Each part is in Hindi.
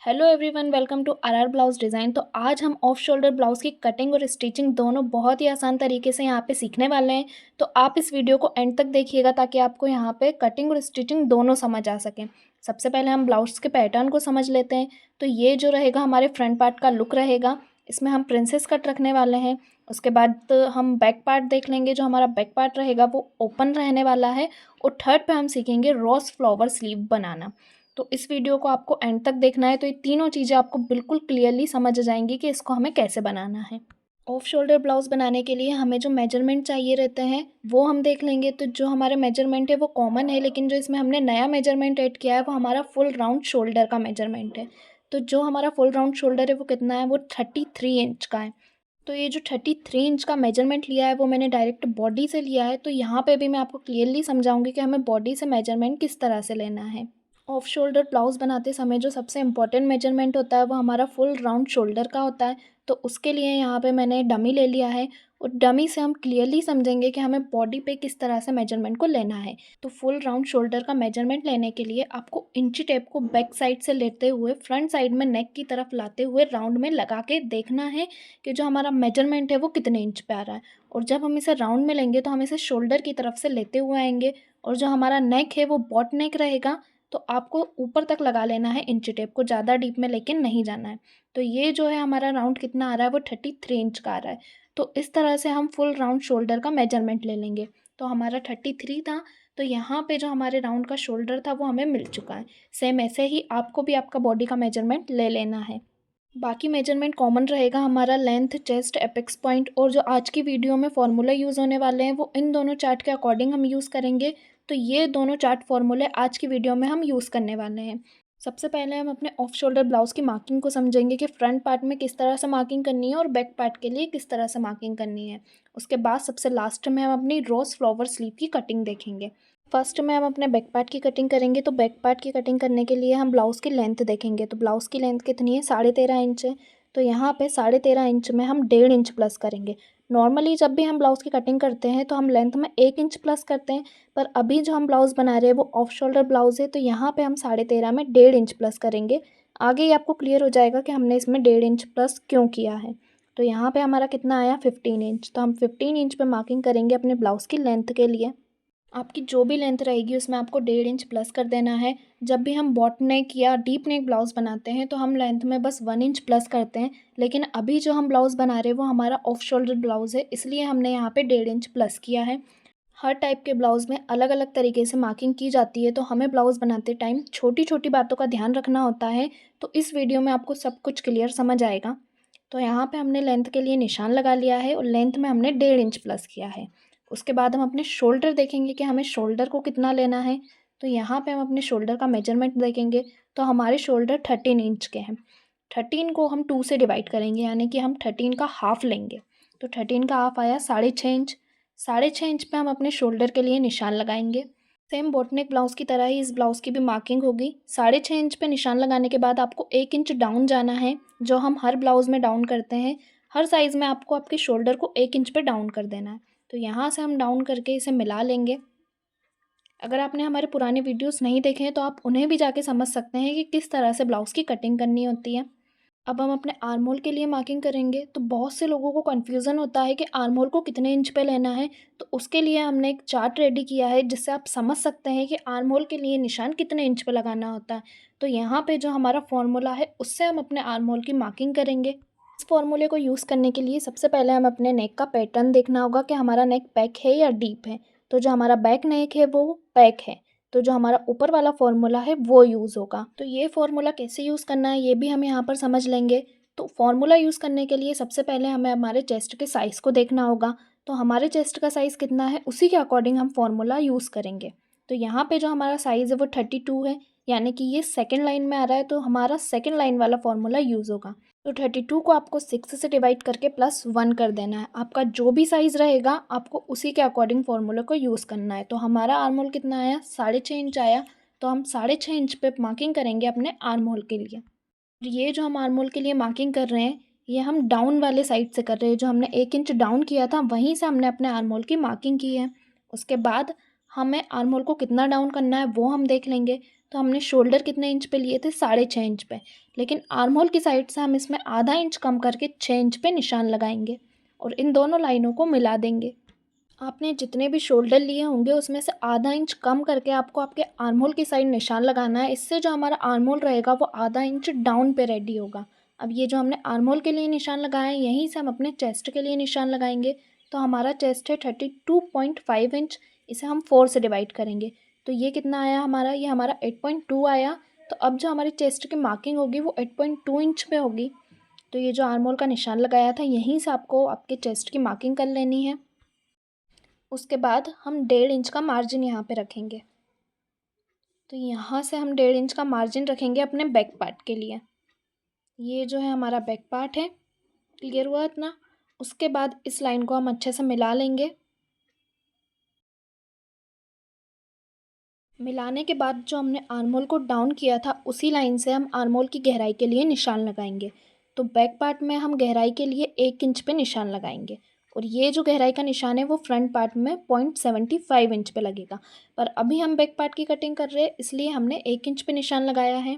Hello everyone, welcome to RR blouse design. तो आज हम ऑफ शोल्डर ब्लाउज़ की कटिंग और स्टिचिंग दोनों बहुत ही आसान तरीके से यहाँ पे सीखने वाले हैं। तो आप इस वीडियो को एंड तक देखिएगा ताकि आपको यहाँ पे कटिंग और स्टिचिंग दोनों समझ आ सकें। सबसे पहले हम ब्लाउज़ के पैटर्न को समझ लेते हैं। तो ये जो रहेगा हमारे फ्रंट पार्ट का लुक रहेगा, इसमें हम प्रिंसेस कट रखने वाले हैं। उसके बाद हम बैक पार्ट देख लेंगे। जो हमारा बैक पार्ट रहेगा वो ओपन रहने वाला है। और थर्ड पे हम सीखेंगे रोज़ फ्लावर स्लीव बनाना। तो इस वीडियो को आपको एंड तक देखना है। तो ये तीनों चीज़ें आपको बिल्कुल क्लियरली समझ आ जाएंगी कि इसको हमें कैसे बनाना है। ऑफ शोल्डर ब्लाउज़ बनाने के लिए हमें जो मेजरमेंट चाहिए रहते हैं वो हम देख लेंगे। तो जो हमारे मेजरमेंट है वो कॉमन है, लेकिन जो इसमें हमने नया मेजरमेंट ऐड किया है वो हमारा फुल राउंड शोल्डर का मेजरमेंट है। तो जो हमारा फुल राउंड शोल्डर है वो कितना है, वो 33 इंच का है। तो ये जो 33 इंच का मेजरमेंट लिया है वो मैंने डायरेक्ट बॉडी से लिया है। तो यहाँ पे भी मैं आपको क्लियरली समझाऊंगी कि हमें बॉडी से मेजरमेंट किस तरह से लेना है। ऑफ शोल्डर ब्लाउज़ बनाते समय जो सबसे इम्पॉर्टेंट मेजरमेंट होता है वो हमारा फुल राउंड शोल्डर का होता है। तो उसके लिए यहाँ पे मैंने डमी ले लिया है। और डमी से हम क्लियरली समझेंगे कि हमें बॉडी पे किस तरह से मेजरमेंट को लेना है। तो फुल राउंड शोल्डर का मेजरमेंट लेने के लिए आपको इंची टेप को बैक साइड से लेते हुए फ्रंट साइड में नेक की तरफ लाते हुए राउंड में लगा के देखना है कि जो हमारा मेजरमेंट है वो कितने इंच पे आ रहा है। और जब हम इसे राउंड में लेंगे तो हम इसे शोल्डर की तरफ से लेते हुए आएंगे। और जो हमारा नेक है वो बॉट नेक रहेगा। तो आपको ऊपर तक लगा लेना है इंची टेप को, ज़्यादा डीप में लेके नहीं जाना है। तो ये जो है हमारा राउंड कितना आ रहा है, वो 33 इंच का आ रहा है। तो इस तरह से हम फुल राउंड शोल्डर का मेजरमेंट ले लेंगे। तो हमारा 33 था, तो यहाँ पे जो हमारे राउंड का शोल्डर था वो हमें मिल चुका है। सेम ऐसे ही आपको भी आपका बॉडी का मेजरमेंट ले लेना है। बाकी मेजरमेंट कॉमन रहेगा हमारा लेंथ, चेस्ट, एपेक्स पॉइंट। और जो आज की वीडियो में फार्मूला यूज़ होने वाले हैं वो इन दोनों चार्ट के अकॉर्डिंग हम यूज़ करेंगे। तो ये दोनों चार्ट फार्मूले आज की वीडियो में हम यूज़ करने वाले हैं। सबसे पहले हम अपने ऑफ शोल्डर ब्लाउज़ की मार्किंग को समझेंगे कि फ्रंट पार्ट में किस तरह से मार्किंग करनी है और बैक पार्ट के लिए किस तरह से मार्किंग करनी है। उसके बाद सबसे लास्ट में हम अपनी रोज़ फ्लावर स्लीव की कटिंग देखेंगे। फर्स्ट में हम अपने बैक पार्ट की कटिंग करेंगे। तो बैक पार्ट की कटिंग करने के लिए हम ब्लाउज़ की लेंथ देखेंगे। तो ब्लाउज़ की लेंथ कितनी है, 13.5 इंच है। तो यहाँ पे 13.5 इंच में हम 1.5 इंच प्लस करेंगे। नॉर्मली जब भी हम ब्लाउज़ की कटिंग करते हैं तो हम लेंथ में 1 इंच प्लस करते हैं। पर अभी जो हम ब्लाउज़ बना रहे हैं वो ऑफ शोल्डर ब्लाउज़ है, तो यहाँ पे हम 13.5 में 1.5 इंच प्लस करेंगे। आगे ही आपको क्लियर हो जाएगा कि हमने इसमें 1.5 इंच प्लस क्यों किया है। तो यहाँ पे हमारा कितना आया, 15 इंच। तो हम 15 इंच पे मार्किंग करेंगे अपने ब्लाउज़ की लेंथ के लिए। आपकी जो भी लेंथ रहेगी उसमें आपको 1.5 इंच प्लस कर देना है। जब भी हम बॉट नेक या डीप नेक ब्लाउज़ बनाते हैं तो हम लेंथ में बस 1 इंच प्लस करते हैं। लेकिन अभी जो हम ब्लाउज़ बना रहे हैं वो हमारा ऑफ शोल्डर ब्लाउज़ है, इसलिए हमने यहाँ पे 1.5 इंच प्लस किया है। हर टाइप के ब्लाउज़ में अलग अलग तरीके से मार्किंग की जाती है, तो हमें ब्लाउज़ बनाते टाइम छोटी छोटी बातों का ध्यान रखना होता है। तो इस वीडियो में आपको सब कुछ क्लियर समझ आएगा। तो यहाँ पे हमने लेंथ के लिए निशान लगा लिया है और लेंथ में हमने 1.5 इंच प्लस किया है। उसके बाद हम अपने शोल्डर देखेंगे कि हमें शोल्डर को कितना लेना है। तो यहाँ पे हम अपने शोल्डर का मेजरमेंट देखेंगे। तो हमारे शोल्डर 13 इंच के हैं। 13 को हम 2 से डिवाइड करेंगे, यानी कि हम 13 का हाफ़ लेंगे। तो 13 का हाफ़ आया 6.5 इंच। 6.5 इंच पे हम अपने शोल्डर के लिए निशान लगाएंगे। सेम बोटनेक ब्लाउज़ की तरह ही इस ब्लाउज़ की भी मार्किंग होगी। 6.5 इंच पे निशान लगाने के बाद आपको 1 इंच डाउन जाना है, जो हम हर ब्लाउज़ में डाउन करते हैं। हर साइज़ में आपको आपके शोल्डर को 1 इंच पे डाउन कर देना है। तो यहाँ से हम डाउन करके इसे मिला लेंगे। अगर आपने हमारे पुराने वीडियोस नहीं देखे हैं तो आप उन्हें भी जाके समझ सकते हैं कि किस तरह से ब्लाउज़ की कटिंग करनी होती है। अब हम अपने आर्म होल के लिए मार्किंग करेंगे। तो बहुत से लोगों को कन्फ्यूज़न होता है कि आर्म होल को कितने इंच पे लेना है। तो उसके लिए हमने एक चार्ट रेडी किया है जिससे आप समझ सकते हैं कि आर्म होल के लिए निशान कितने इंच पे लगाना होता है। तो यहाँ पे जो हमारा फॉर्मूला है उससे हम अपने आर्म होल की मार्किंग करेंगे। इस फॉर्मूले को यूज़ करने के लिए सबसे पहले हम अपने नेक का पैटर्न देखना होगा कि हमारा नेक पैक है या डीप है। तो जो हमारा बैक नेक है वो पैक है। तो जो हमारा ऊपर वाला फॉर्मूला है वो यूज़ होगा। तो ये फॉर्मूला कैसे यूज़ करना है ये भी हम यहाँ पर समझ लेंगे। तो फॉर्मूला यूज़ करने के लिए सबसे पहले हमें हमारे चेस्ट के साइज़ को देखना होगा। तो हमारे चेस्ट का साइज़ कितना है उसी के अकॉर्डिंग हम फॉर्मूला यूज़ करेंगे। तो यहाँ पे जो हमारा साइज़ है वो 32 है, यानी कि ये सेकंड लाइन में आ रहा है, तो हमारा सेकंड लाइन वाला फॉर्मूला यूज़ होगा। तो 32 को आपको 6 से डिवाइड करके +1 कर देना है। आपका जो भी साइज़ रहेगा आपको उसी के अकॉर्डिंग फॉर्मूले को यूज़ करना है। तो हमारा आर्म होल कितना आया, 6.5 इंच आया। तो हम 6.5 इंच पे मार्किंग करेंगे अपने आर्म होल के लिए। ये जो हम आर्म होल के लिए मार्किंग कर रहे हैं ये हम डाउन वाले साइड से कर रहे हैं। जो हमने 1 इंच डाउन किया था वहीं से हमने अपने आर्म होल की मार्किंग की है। उसके बाद हमें आर्म होल को कितना डाउन करना है वो हम देख लेंगे। तो हमने शोल्डर कितने इंच पे लिए थे, 6.5 इंच पे, लेकिन आर्म होल की साइड से हम इसमें आधा इंच कम करके 6 इंच पे निशान लगाएंगे और इन दोनों लाइनों को मिला देंगे। आपने जितने भी शोल्डर लिए होंगे उसमें से आधा इंच कम करके आपको आपके आर्म होल की साइड निशान लगाना है। इससे जो हमारा आर्म होल रहेगा वो आधा इंच डाउन पे रेडी होगा। अब ये जो हमने आर्म होल के लिए निशान लगाया है, यहीं से हम अपने चेस्ट के लिए निशान लगाएंगे। तो हमारा चेस्ट है 32.5 इंच, इसे हम 4 से डिवाइड करेंगे। तो ये कितना आया हमारा, ये हमारा 8.2 आया। तो अब जो हमारी चेस्ट की मार्किंग होगी वो 8.2 इंच पे होगी। तो ये जो आर्म होल का निशान लगाया था, यहीं से आपको आपके चेस्ट की मार्किंग कर लेनी है। उसके बाद हम 1.5 इंच का मार्जिन यहाँ पे रखेंगे। तो यहाँ से हम 1.5 इंच का मार्जिन रखेंगे अपने बैक पार्ट के लिए। ये जो है हमारा बैक पार्ट है, क्लियर हुआ इतना। उसके बाद इस लाइन को हम अच्छे से मिला लेंगे। मिलाने के बाद जो हमने आर्म होल को डाउन किया था, उसी लाइन से हम आर्म होल की गहराई के लिए निशान लगाएंगे। तो बैक पार्ट में हम गहराई के लिए 1 इंच पे निशान लगाएंगे और ये जो गहराई का निशान है वो फ्रंट पार्ट में 0.75 इंच पे लगेगा। पर अभी हम बैक पार्ट की कटिंग कर रहे हैं, इसलिए हमने 1 इंच पे निशान लगाया है।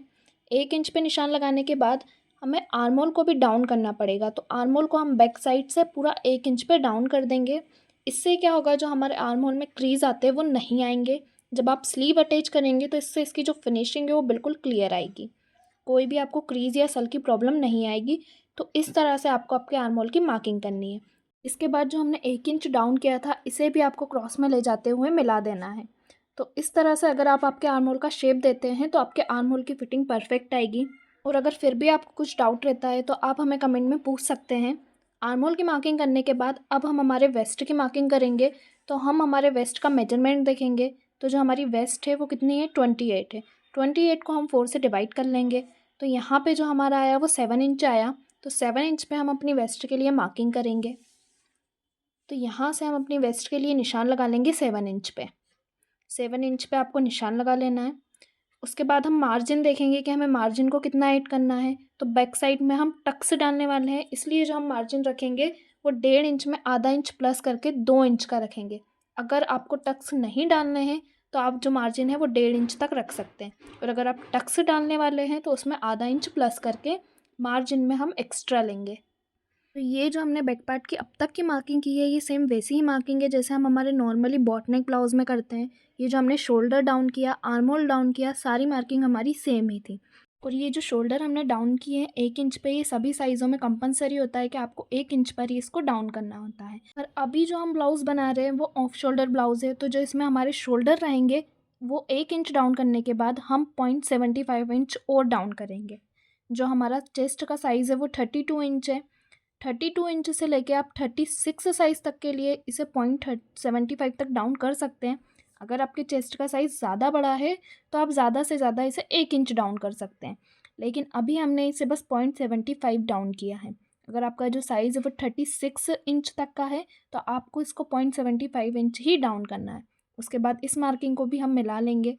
1 इंच पे निशान लगाने के बाद हमें आर्म होल को भी डाउन करना पड़ेगा। तो आर्म होल को हम बैक साइड से पूरा 1 इंच पे डाउन कर देंगे। इससे क्या होगा, जो हमारे आर्म होल में क्रीज आते हैं वो नहीं आएंगे। जब आप स्लीव अटैच करेंगे तो इससे इसकी जो फिनिशिंग है वो बिल्कुल क्लियर आएगी, कोई भी आपको क्रीज या सल की प्रॉब्लम नहीं आएगी। तो इस तरह से आपको आपके आर्म होल की मार्किंग करनी है। इसके बाद जो हमने 1 इंच डाउन किया था, इसे भी आपको क्रॉस में ले जाते हुए मिला देना है। तो इस तरह से अगर आप आपके आर्म होल का शेप देते हैं तो आपके आर्म होल की फिटिंग परफेक्ट आएगी। और अगर फिर भी आपको कुछ डाउट रहता है तो आप हमें कमेंट में पूछ सकते हैं। आर्म होल की मार्किंग करने के बाद अब हम हमारे वेस्ट की मार्किंग करेंगे। तो हम हमारे वेस्ट का मेजरमेंट देखेंगे। तो जो हमारी वेस्ट है वो कितनी है, 28 है। 28 को हम 4 से डिवाइड कर लेंगे। तो यहाँ पे जो हमारा आया वो 7 इंच आया। तो 7 इंच पे हम अपनी वेस्ट के लिए मार्किंग करेंगे। तो यहाँ से हम अपनी वेस्ट के लिए निशान लगा लेंगे 7 इंच पे। 7 इंच पे आपको निशान लगा लेना है। उसके बाद हम मार्जिन देखेंगे कि हमें मार्जिन को कितना ऐड करना है। तो बैक साइड में हम टक्स डालने वाले हैं, इसलिए जो हम मार्जिन रखेंगे वो 1.5 इंच में आधा इंच प्लस करके 2 इंच का रखेंगे। अगर आपको टक्स नहीं डालने हैं तो आप जो मार्जिन है वो 1.5 इंच तक रख सकते हैं, और अगर आप टक्स डालने वाले हैं तो उसमें आधा इंच प्लस करके मार्जिन में हम एक्स्ट्रा लेंगे। तो ये जो हमने बैक पार्ट की अब तक की मार्किंग की है, ये सेम वैसी ही मार्किंग है जैसे हम हमारे नॉर्मली बॉट नेक ब्लाउज में करते हैं। ये जो हमने शोल्डर डाउन किया, आर्म होल डाउन किया, सारी मार्किंग हमारी सेम ही थी। और ये जो शोल्डर हमने डाउन किए हैं 1 इंच पे, ये सभी साइज़ों में कंपलसरी होता है कि आपको 1 इंच पर ही इसको डाउन करना होता है। पर अभी जो हम ब्लाउज़ बना रहे हैं वो ऑफ शोल्डर ब्लाउज़ है, तो जो इसमें हमारे शोल्डर रहेंगे वो 1 इंच डाउन करने के बाद हम 0.75 इंच और डाउन करेंगे। जो हमारा चेस्ट का साइज़ है वो 32 इंच है। 32 इंच से लेके आप 36 साइज़ तक के लिए इसे 0.75 तक डाउन कर सकते हैं। अगर आपके चेस्ट का साइज़ ज़्यादा बड़ा है तो आप ज़्यादा से ज़्यादा इसे 1 इंच डाउन कर सकते हैं, लेकिन अभी हमने इसे बस 0.75 डाउन किया है। अगर आपका जो साइज़ है वो 36 इंच तक का है तो आपको इसको 0.75 इंच ही डाउन करना है। उसके बाद इस मार्किंग को भी हम मिला लेंगे।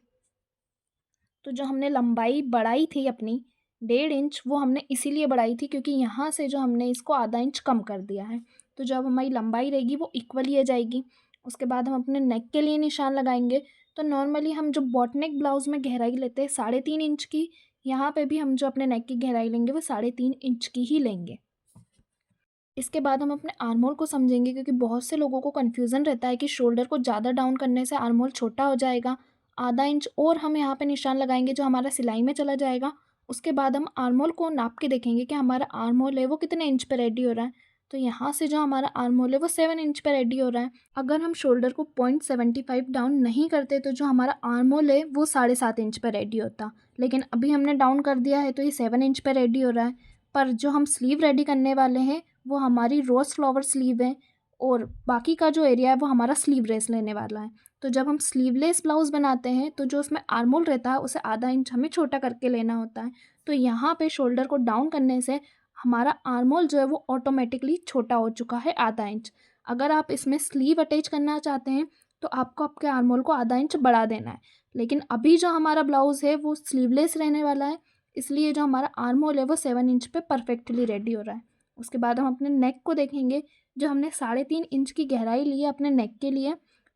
तो जो हमने लंबाई बढ़ाई थी अपनी 1.5 इंच, वो हमने इसीलिए बढ़ाई थी क्योंकि यहाँ से जो हमने इसको आधा इंच कम कर दिया है। तो जब हमारी लंबाई रहेगी वो इक्वली आ जाएगी। उसके बाद हम अपने नेक के लिए निशान लगाएंगे। तो नॉर्मली हम जो बॉट नेक ब्लाउज़ में गहराई लेते हैं 3.5 इंच की, यहाँ पे भी हम जो अपने नेक की गहराई लेंगे वो 3.5 इंच की ही लेंगे। इसके बाद हम अपने आर्म होल को समझेंगे, क्योंकि बहुत से लोगों को कन्फ्यूज़न रहता है कि शोल्डर को ज़्यादा डाउन करने से आर्म होल छोटा हो जाएगा। आधा इंच और हम यहाँ पे निशान लगाएंगे जो हमारा सिलाई में चला जाएगा। उसके बाद हम आर्म होल को नाप के देखेंगे कि हमारा आर्म होल है वो कितने इंच पे रेडी हो रहा है। तो यहाँ से जो हमारा आर्म होल है वो 7 इंच पे रेडी हो रहा है। अगर हम शोल्डर को 0.75 डाउन नहीं करते तो जो हमारा आर्म होल है वो 7.5 इंच पे रेडी होता, लेकिन अभी हमने डाउन कर दिया है तो ये 7 इंच पे रेडी हो रहा है। पर जो हम स्लीव रेडी करने वाले हैं वो हमारी रोज़ फ्लावर स्लीव है, और बाकी का जो एरिया है वो हमारा स्लीवलेस लेने वाला है। तो जब हम स्लीवलेस ब्लाउज़ बनाते हैं तो जो उसमें आर्म होल रहता है उसे आधा इंच हमें छोटा करके लेना होता है। तो यहाँ पे शोल्डर को डाउन करने से हमारा आर्म होल जो है वो ऑटोमेटिकली छोटा हो चुका है आधा इंच। अगर आप इसमें स्लीव अटैच करना चाहते हैं तो आपको आपके आर्म होल को आधा इंच बढ़ा देना है, लेकिन अभी जो हमारा ब्लाउज़ है वो स्लीवलेस रहने वाला है, इसलिए जो हमारा आर्म होल है वो 7 इंच पे परफेक्टली रेडी हो रहा है। उसके बाद हम अपने नेक को देखेंगे। जो हमने 3.5 इंच की गहराई ली है अपने नेक के लिए,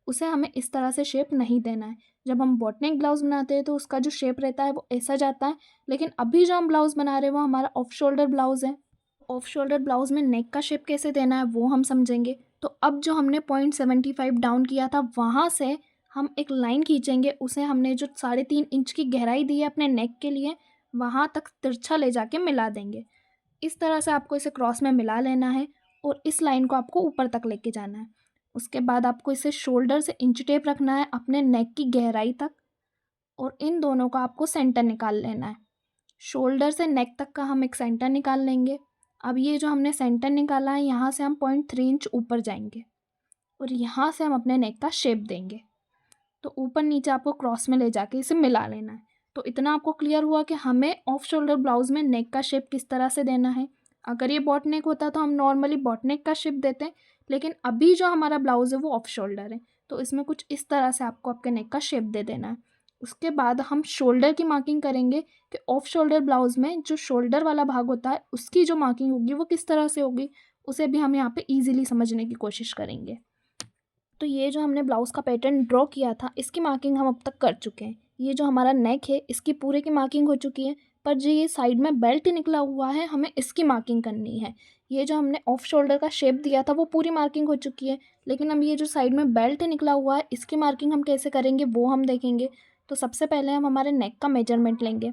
उसे हमें इस तरह से शेप नहीं देना है। जब हम बॉटनिक ब्लाउज़ बनाते हैं तो उसका जो शेप रहता है वो ऐसा जाता है, लेकिन अभी जो हम ब्लाउज़ बना रहे हैं वो हमारा ऑफ शोल्डर ब्लाउज़ है। ऑफ शोल्डर ब्लाउज़ में नेक का शेप कैसे देना है वो हम समझेंगे। तो अब जो हमने 0.75 डाउन किया था वहाँ से हम एक लाइन खींचेंगे, उसे हमने जो 3.5 इंच की गहराई दी है अपने नेक के लिए वहाँ तक तिरछा ले जाके मिला देंगे। इस तरह से आपको इसे क्रॉस में मिला लेना है और इस लाइन को आपको ऊपर तक लेके जाना है। उसके बाद आपको इसे शोल्डर से इंच टेप रखना है अपने नेक की गहराई तक और इन दोनों का आपको सेंटर निकाल लेना है। शोल्डर से नेक तक का हम एक सेंटर निकाल लेंगे। अब ये जो हमने सेंटर निकाला है यहाँ से हम 0.3 इंच ऊपर जाएंगे और यहाँ से हम अपने नेक का शेप देंगे। तो ऊपर नीचे आपको क्रॉस में ले जाके इसे मिला लेना है। तो इतना आपको क्लियर हुआ कि हमें ऑफ शोल्डर ब्लाउज़ में नेक का शेप किस तरह से देना है। अगर ये बॉट नेक होता तो हम नॉर्मली बॉट नेक का शेप देते हैं, लेकिन अभी जो हमारा ब्लाउज़ है वो ऑफ शोल्डर है, तो इसमें कुछ इस तरह से आपको आपके नेक का शेप दे देना है। उसके बाद हम शोल्डर की मार्किंग करेंगे कि ऑफ शोल्डर ब्लाउज़ में जो शोल्डर वाला भाग होता है उसकी जो मार्किंग होगी वो किस तरह से होगी, उसे भी हम यहाँ पे ईज़िली समझने की कोशिश करेंगे। तो ये जो हमने ब्लाउज़ का पैटर्न ड्रॉ किया था इसकी मार्किंग हम अब तक कर चुके हैं। ये जो हमारा नेक है इसकी पूरे की मार्किंग हो चुकी है, पर जो ये साइड में बेल्ट निकला हुआ है हमें इसकी मार्किंग करनी है। ये जो हमने ऑफ शोल्डर का शेप दिया था वो पूरी मार्किंग हो चुकी है, लेकिन अब ये जो साइड में बेल्ट निकला हुआ है इसकी मार्किंग हम कैसे करेंगे वो हम देखेंगे। तो सबसे पहले हम हमारे नेक का मेजरमेंट लेंगे।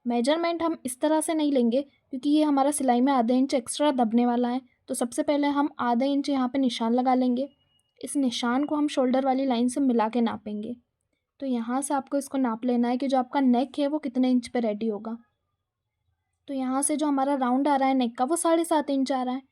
मेजरमेंट हम इस तरह से नहीं लेंगे क्योंकि ये हमारा सिलाई में आधा इंच एक्स्ट्रा दबने वाला है। तो सबसे पहले हम आधा इंच यहाँ पे निशान लगा लेंगे। इस निशान को हम शोल्डर वाली लाइन से मिला के नापेंगे। तो यहाँ से आपको इसको नाप लेना है कि जो आपका नेक है वो कितने इंच पे रेडी होगा। तो यहाँ से जो हमारा राउंड आ रहा है नेक का वो 7.5 इंच आ रहा है।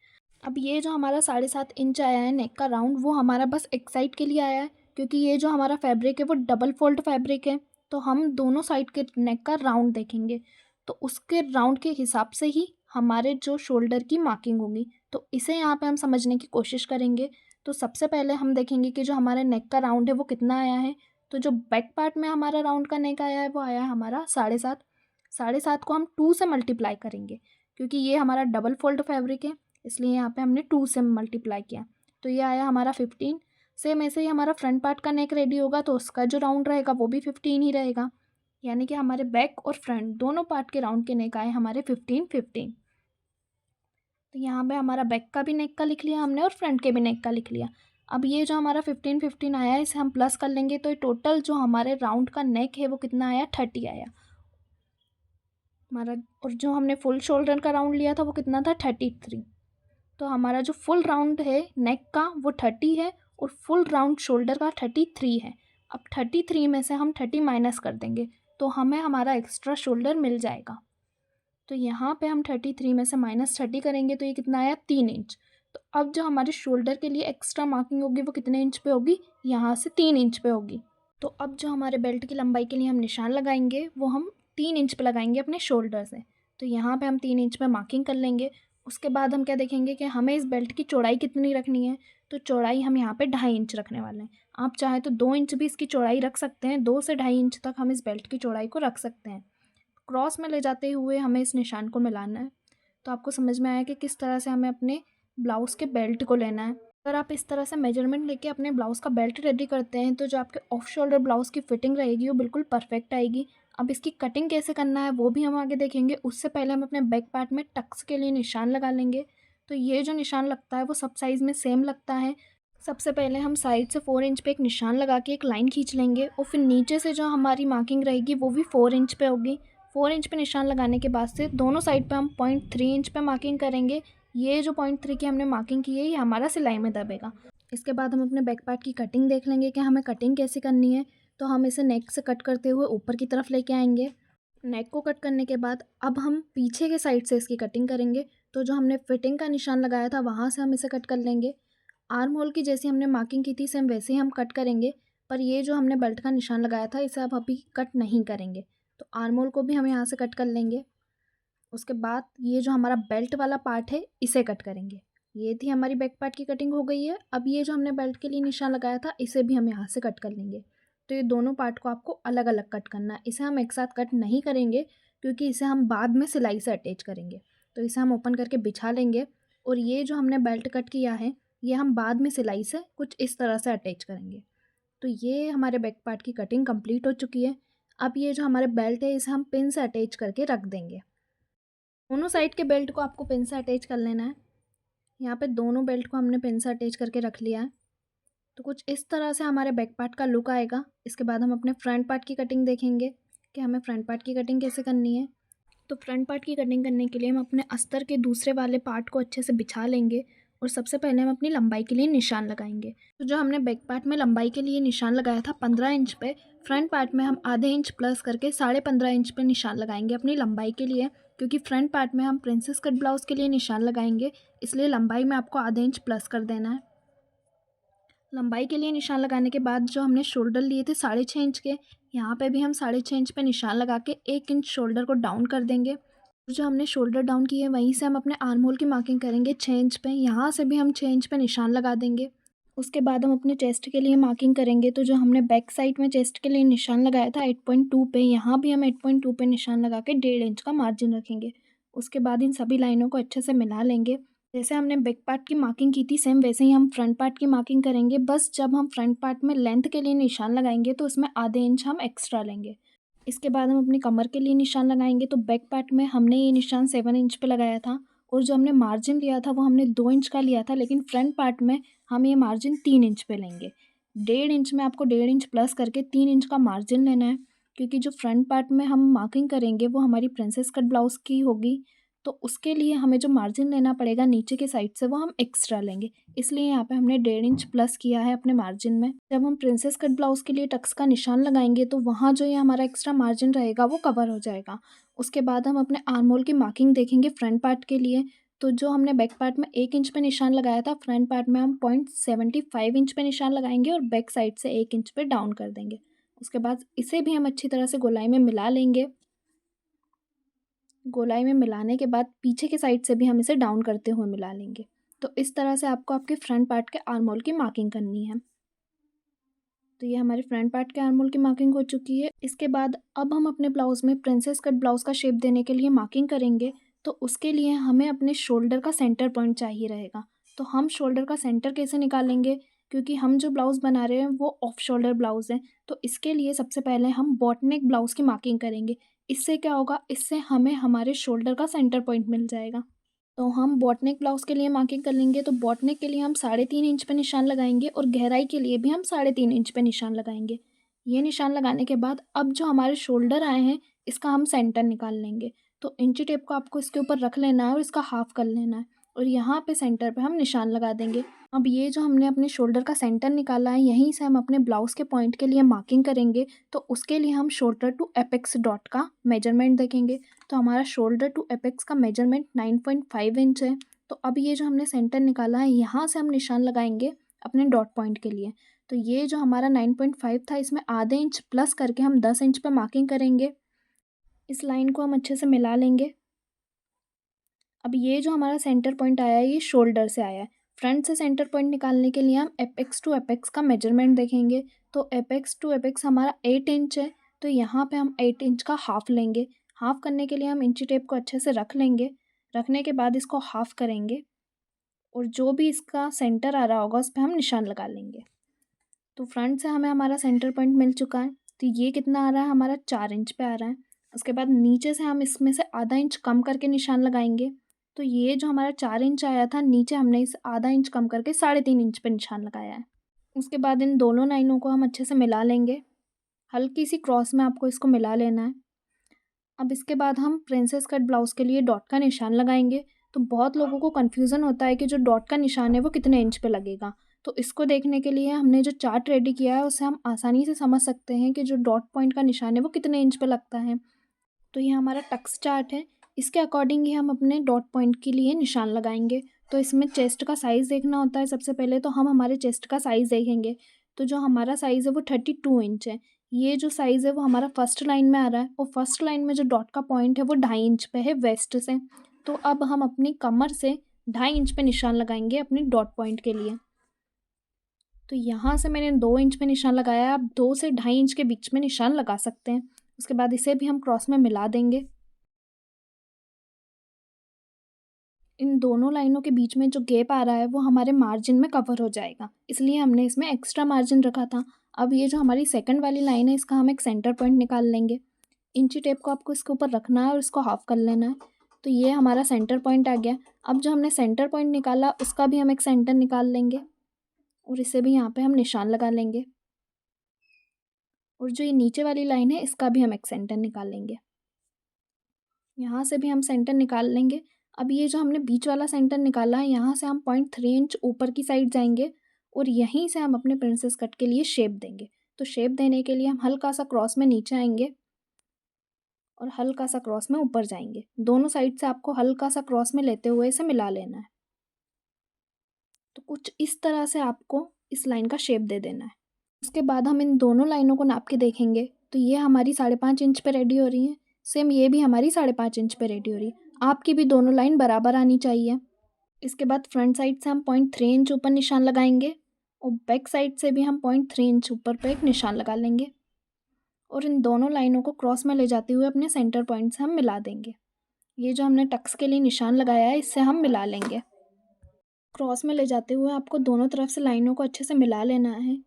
अब ये जो हमारा 7.5 इंच आया है नेक का राउंड वो हमारा बस एक साइड के लिए आया है, क्योंकि ये जो हमारा फैब्रिक है वो डबल फोल्ड फैब्रिक है। तो हम दोनों साइड के नेक का राउंड देखेंगे, तो उसके राउंड के हिसाब से ही हमारे जो शोल्डर की मार्किंग होगी। तो इसे यहाँ पे हम समझने की कोशिश करेंगे। तो सबसे पहले हम देखेंगे कि जो हमारे नेक का राउंड है वो कितना आया है। तो जो बैक पार्ट में हमारा राउंड का नेक आया है वो आया है हमारा 7.5। 7.5 को हम 2 से मल्टीप्लाई करेंगे, क्योंकि ये हमारा डबल फोल्ड फैब्रिक है इसलिए यहाँ पे हमने 2 से मल्टीप्लाई किया। तो ये आया हमारा 15। सेम ऐसे ही हमारा फ्रंट पार्ट का नेक रेडी होगा तो उसका जो राउंड रहेगा वो भी 15 ही रहेगा, यानी कि हमारे बैक और फ्रंट दोनों पार्ट के राउंड के नेक आए हमारे 15-15। तो यहाँ पे हमारा बैक का भी नेक का लिख लिया हमने और फ्रंट के भी नेक का लिख लिया। अब ये जो हमारा 15-15 आया है इसे हम प्लस कर लेंगे, तो ये टोटल जो हमारे राउंड का नेक है वो कितना आया, 30 आया हमारा। और जो हमने फुल शोल्डर का राउंड लिया था वो कितना था, 33। तो हमारा जो फुल राउंड है नेक का वो 30 है और फुल राउंड शोल्डर का 33 है। अब 33 में से हम 30 माइनस कर देंगे तो हमें हमारा एक्स्ट्रा शोल्डर मिल जाएगा। तो यहाँ पे हम 33 में से -30 करेंगे तो ये कितना आया, 3 इंच। तो अब जो हमारे शोल्डर के लिए एक्स्ट्रा मार्किंग होगी वो कितने इंच पे होगी, यहाँ से 3 इंच पे होगी। तो अब जो हमारे बेल्ट की लंबाई के लिए हम निशान लगाएंगे वो हम 3 इंच पे लगाएंगे अपने शोल्डर से। तो यहाँ पे हम 3 इंच पे मार्किंग कर लेंगे। उसके बाद हम क्या देखेंगे कि हमें इस बेल्ट की चौड़ाई कितनी रखनी है। तो चौड़ाई हम यहाँ पे 2.5 इंच रखने वाले हैं। आप चाहे तो 2 इंच भी इसकी चौड़ाई रख सकते हैं, 2 से 2.5 इंच तक हम इस बेल्ट की चौड़ाई को रख सकते हैं। क्रॉस में ले जाते हुए हमें इस निशान को मिलाना है। तो आपको समझ में आया कि किस तरह से हमें अपने ब्लाउज़ के बेल्ट को लेना है। अगर आप इस तरह से मेजरमेंट लेके अपने ब्लाउज़ का बेल्ट रेडी करते हैं तो जो आपके ऑफ शोल्डर ब्लाउज़ की फिटिंग रहेगी वो बिल्कुल परफेक्ट आएगी। अब इसकी कटिंग कैसे करना है वो भी हम आगे देखेंगे। उससे पहले हम अपने बैक पार्ट में टक्स के लिए निशान लगा लेंगे। तो ये जो निशान लगता है वो सब साइज़ में सेम लगता है। सबसे पहले हम साइड से 4 इंच पे एक निशान लगा के एक लाइन खींच लेंगे और फिर नीचे से जो हमारी मार्किंग रहेगी वो भी 4 इंच पे होगी। 4 इंच पे निशान लगाने के बाद से दोनों साइड पे हम 0.3 इंच पे मार्किंग करेंगे। ये जो 0.3 की हमने मार्किंग की है ये हमारा सिलाई में दबेगा। इसके बाद हम अपने बैक पार्ट की कटिंग देख लेंगे कि हमें कटिंग कैसे करनी है। तो हम इसे नेक से कट करते हुए ऊपर की तरफ लेके आएंगे। नेक को कट करने के बाद अब हम पीछे के साइड से इसकी कटिंग करेंगे। तो जो हमने फिटिंग का निशान लगाया था वहाँ से हम इसे कट कर लेंगे। आर्म होल की जैसी हमने मार्किंग की थी सेम वैसे ही हम कट करेंगे, पर ये जो हमने बेल्ट का निशान लगाया था इसे अब अभी कट नहीं करेंगे। तो आर्म होल को भी हम यहाँ से कट कर लेंगे। उसके बाद ये जो हमारा बेल्ट वाला पार्ट है इसे कट करेंगे। ये थी हमारी बैक पार्ट की कटिंग हो गई है। अब ये जो हमने बेल्ट के लिए निशान लगाया था इसे भी हम यहाँ से कट कर लेंगे। तो ये दोनों पार्ट को आपको अलग अलग कट करना है, इसे हम एक साथ कट नहीं करेंगे क्योंकि इसे हम बाद में सिलाई से अटैच करेंगे। तो इसे हम ओपन करके बिछा लेंगे और ये जो हमने बेल्ट कट किया है ये हम बाद में सिलाई से कुछ इस तरह से अटैच करेंगे। तो ये हमारे बैक पार्ट की कटिंग कंप्लीट हो चुकी है। अब ये जो हमारे बेल्ट है इसे हम पिन से अटैच करके रख देंगे। दोनों साइड के बेल्ट को आपको पिन से अटैच कर लेना है। यहाँ पे दोनों बेल्ट को हमने पिन से अटैच करके रख लिया है। तो कुछ इस तरह से हमारे बैक पार्ट का लुक आएगा। इसके बाद हम अपने फ्रंट पार्ट की कटिंग देखेंगे कि हमें फ्रंट पार्ट की कटिंग कैसे करनी है। तो फ्रंट पार्ट की कटिंग करने के लिए हम अपने अस्तर के दूसरे वाले पार्ट को अच्छे से बिछा लेंगे और सबसे पहले हम अपनी लंबाई के लिए निशान लगाएंगे। तो जो हमने बैक पार्ट में लंबाई के लिए निशान लगाया था 15 इंच पे, फ्रंट पार्ट में हम आधे इंच प्लस करके 15.5 इंच पे निशान लगाएंगे अपनी लंबाई के लिए। क्योंकि फ्रंट पार्ट में हम प्रिंसेस कट ब्लाउज़ के लिए निशान लगाएंगे, इसलिए लंबाई में आपको आधे इंच प्लस कर देना है। लंबाई के लिए निशान लगाने के बाद जो हमने शोल्डर लिए थे 6.5 इंच के, यहाँ पे भी हम 6.5 इंच पे निशान लगा के 1 इंच शोल्डर को डाउन कर देंगे। जो हमने शोल्डर डाउन की है वहीं से हम अपने आर्म होल की मार्किंग करेंगे 6 इंच पे। यहाँ से भी हम 6 इंच पे निशान लगा देंगे। उसके बाद हम अपने चेस्ट के लिए मार्किंग करेंगे। तो जो हमने बैक साइड में चेस्ट के लिए निशान लगाया था 8.2 पे, यहाँ भी हम 8.2 पे निशान लगा के 1.5 इंच का मार्जिन रखेंगे। उसके बाद इन सभी लाइनों को अच्छे से मिला लेंगे। जैसे हमने बैक पार्ट की मार्किंग की थी सेम वैसे ही हम फ्रंट पार्ट की मार्किंग करेंगे। बस जब हम फ्रंट पार्ट में लेंथ के लिए निशान लगाएंगे तो उसमें आधे इंच हम एक्स्ट्रा लेंगे। इसके बाद हम अपनी कमर के लिए निशान लगाएंगे। तो बैक पार्ट में हमने ये निशान 7 इंच पे लगाया था और जो हमने मार्जिन लिया था वो हमने 2 इंच का लिया था, लेकिन फ्रंट पार्ट में हम ये मार्जिन 3 इंच पे लेंगे। 1.5 इंच में आपको 1.5 इंच प्लस करके 3 इंच का मार्जिन लेना है। क्योंकि जो फ्रंट पार्ट में हम मार्किंग करेंगे वो हमारी प्रिंसेस कट ब्लाउज़ की होगी, तो उसके लिए हमें जो मार्जिन लेना पड़ेगा नीचे के साइड से वो हम एक्स्ट्रा लेंगे। इसलिए यहाँ पे हमने 1.5 इंच प्लस किया है अपने मार्जिन में। जब हम प्रिंसेस कट ब्लाउज़ के लिए टक्स का निशान लगाएंगे तो वहाँ जो ये हमारा एक्स्ट्रा मार्जिन रहेगा वो कवर हो जाएगा। उसके बाद हम अपने आर्म होल की मार्किंग देखेंगे फ्रंट पार्ट के लिए। तो जो हमने बैक पार्ट में 1 इंच पे निशान लगाया था, फ्रंट पार्ट में हम 0.75 इंच पे निशान लगाएंगे और बैक साइड से 1 इंच पे डाउन कर देंगे। उसके बाद इसे भी हम अच्छी तरह से गोलाई में मिला लेंगे। गोलाई में मिलाने के बाद पीछे के साइड से भी हम इसे डाउन करते हुए मिला लेंगे। तो इस तरह से आपको आपके फ्रंट पार्ट के आर्म होल की मार्किंग करनी है। तो ये हमारे फ्रंट पार्ट के आर्म होल की मार्किंग हो चुकी है। इसके बाद अब हम अपने ब्लाउज़ में प्रिंसेस कट ब्लाउज़ का शेप देने के लिए मार्किंग करेंगे। तो उसके लिए हमें अपने शोल्डर का सेंटर पॉइंट चाहिए रहेगा। तो हम शोल्डर का सेंटर कैसे निकालेंगे? क्योंकि हम जो ब्लाउज़ बना रहे हैं वो ऑफ शोल्डर ब्लाउज़ है। तो इसके लिए सबसे पहले हम बॉट नेक ब्लाउज़ की मार्किंग करेंगे। इससे क्या होगा, इससे हमें हमारे शोल्डर का सेंटर पॉइंट मिल जाएगा। तो हम बॉट नेक ब्लाउज़ के लिए मार्किंग कर लेंगे। तो बॉट नेक के लिए हम 3.5 इंच पे निशान लगाएंगे और गहराई के लिए भी हम 3.5 इंच पे निशान लगाएंगे। ये निशान लगाने के बाद अब जो हमारे शोल्डर आए हैं इसका हम सेंटर निकाल लेंगे। तो इंची टेप को आपको इसके ऊपर रख लेना है और इसका हाफ कर लेना है और यहाँ पे सेंटर पे हम निशान लगा देंगे। अब ये जो हमने अपने शोल्डर का सेंटर निकाला है यहीं से हम अपने ब्लाउज़ के पॉइंट के लिए मार्किंग करेंगे। तो उसके लिए हम शोल्डर टू एपेक्स डॉट का मेजरमेंट देखेंगे। तो हमारा शोल्डर टू एपेक्स का मेजरमेंट 9.5 इंच है। तो अब ये जो हमने सेंटर निकाला है यहाँ से हम निशान लगाएंगे अपने डॉट पॉइंट के लिए। तो ये जो हमारा 9.5 था इसमें आधे इंच प्लस करके हम 10 इंच पे मार्किंग करेंगे। इस लाइन को हम अच्छे से मिला लेंगे। अब ये जो हमारा सेंटर पॉइंट आया है ये शोल्डर से आया है। फ्रंट से सेंटर पॉइंट निकालने के लिए हम एपेक्स टू एपेक्स का मेजरमेंट देखेंगे। तो एपेक्स टू एपेक्स हमारा 8 इंच है। तो यहाँ पे हम 8 इंच का हाफ लेंगे। हाफ करने के लिए हम इंची टेप को अच्छे से रख लेंगे। रखने के बाद इसको हाफ करेंगे और जो भी इसका सेंटर आ रहा होगा उस पर हम निशान लगा लेंगे। तो फ्रंट से हमें हमारा सेंटर पॉइंट मिल चुका है। तो ये कितना आ रहा है, हमारा 4 इंच पे आ रहा है। उसके बाद नीचे से हम इसमें से आधा इंच कम करके निशान लगाएंगे। तो ये जो हमारा 4 इंच आया था नीचे हमने इस आधा इंच कम करके 3.5 इंच पे निशान लगाया है। उसके बाद इन दोनों लाइनों को हम अच्छे से मिला लेंगे। हल्की सी क्रॉस में आपको इसको मिला लेना है। अब इसके बाद हम प्रिंसेस कट ब्लाउज़ के लिए डॉट का निशान लगाएंगे। तो बहुत लोगों को कन्फ्यूज़न होता है कि जो डॉट का निशान है वो कितने इंच पे लगेगा। तो इसको देखने के लिए हमने जो चार्ट रेडी किया है उससे हम आसानी से समझ सकते हैं कि जो डॉट पॉइंट का निशान है वो कितने इंच पे लगता है। तो ये हमारा टक्स चार्ट है, इसके अकॉर्डिंग ही हम अपने डॉट पॉइंट के लिए निशान लगाएंगे। तो इसमें चेस्ट का साइज़ देखना होता है। सबसे पहले तो हम हमारे चेस्ट का साइज़ देखेंगे। तो जो हमारा साइज़ है वो 32 इंच है। ये जो साइज़ है वो हमारा फर्स्ट लाइन में आ रहा है और फर्स्ट लाइन में जो डॉट का पॉइंट है वो 2.5 इंच पे है वेस्ट से। तो अब हम अपनी कमर से 2.5 इंच पे निशान लगाएंगे अपनी डॉट पॉइंट के लिए। तो यहाँ से मैंने 2 इंच पे निशान लगाया है। आप 2 से 2.5 इंच के बीच में निशान लगा सकते हैं। उसके बाद इसे भी हम क्रॉस में मिला देंगे। इन दोनों लाइनों के बीच में जो गैप आ रहा है वो हमारे मार्जिन में कवर हो जाएगा, इसलिए हमने इसमें एक्स्ट्रा मार्जिन रखा था। अब ये जो हमारी सेकंड वाली लाइन है इसका हम एक सेंटर पॉइंट निकाल लेंगे। इंची टेप को आपको इसके ऊपर रखना है और इसको हाफ कर लेना है। तो ये हमारा सेंटर पॉइंट आ गया। अब जो हमने सेंटर पॉइंट निकाला उसका भी हम एक सेंटर निकाल लेंगे और इसे भी यहाँ पे हम निशान लगा लेंगे। और जो ये नीचे वाली लाइन है इसका भी हम एक सेंटर निकाल लेंगे। यहाँ से भी हम सेंटर निकाल लेंगे। अब ये जो हमने बीच वाला सेंटर निकाला है यहाँ से हम 0.3 इंच ऊपर की साइड जाएंगे और यहीं से हम अपने प्रिंसेस कट के लिए शेप देंगे। तो शेप देने के लिए हम हल्का सा क्रॉस में नीचे आएंगे और हल्का सा क्रॉस में ऊपर जाएंगे। दोनों साइड से आपको हल्का सा क्रॉस में लेते हुए इसे मिला लेना है। तो कुछ इस तरह से आपको इस लाइन का शेप दे देना है। उसके बाद हम इन दोनों लाइनों को नाप के देखेंगे तो ये हमारी 5.5 इंच पे रेडी हो रही है। सेम ये भी हमारी 5.5 इंच पे रेडी हो रही है। आपकी भी दोनों लाइन बराबर आनी चाहिए। इसके बाद फ्रंट साइड से हम 0.3 इंच ऊपर निशान लगाएंगे और बैक साइड से भी हम 0.3 इंच ऊपर पे एक निशान लगा लेंगे और इन दोनों लाइनों को क्रॉस में ले जाते हुए अपने सेंटर पॉइंट से हम मिला देंगे। ये जो हमने टक्स के लिए निशान लगाया है इससे हम मिला लेंगे। क्रॉस में ले जाते हुए आपको दोनों तरफ से लाइनों को अच्छे से मिला लेना है।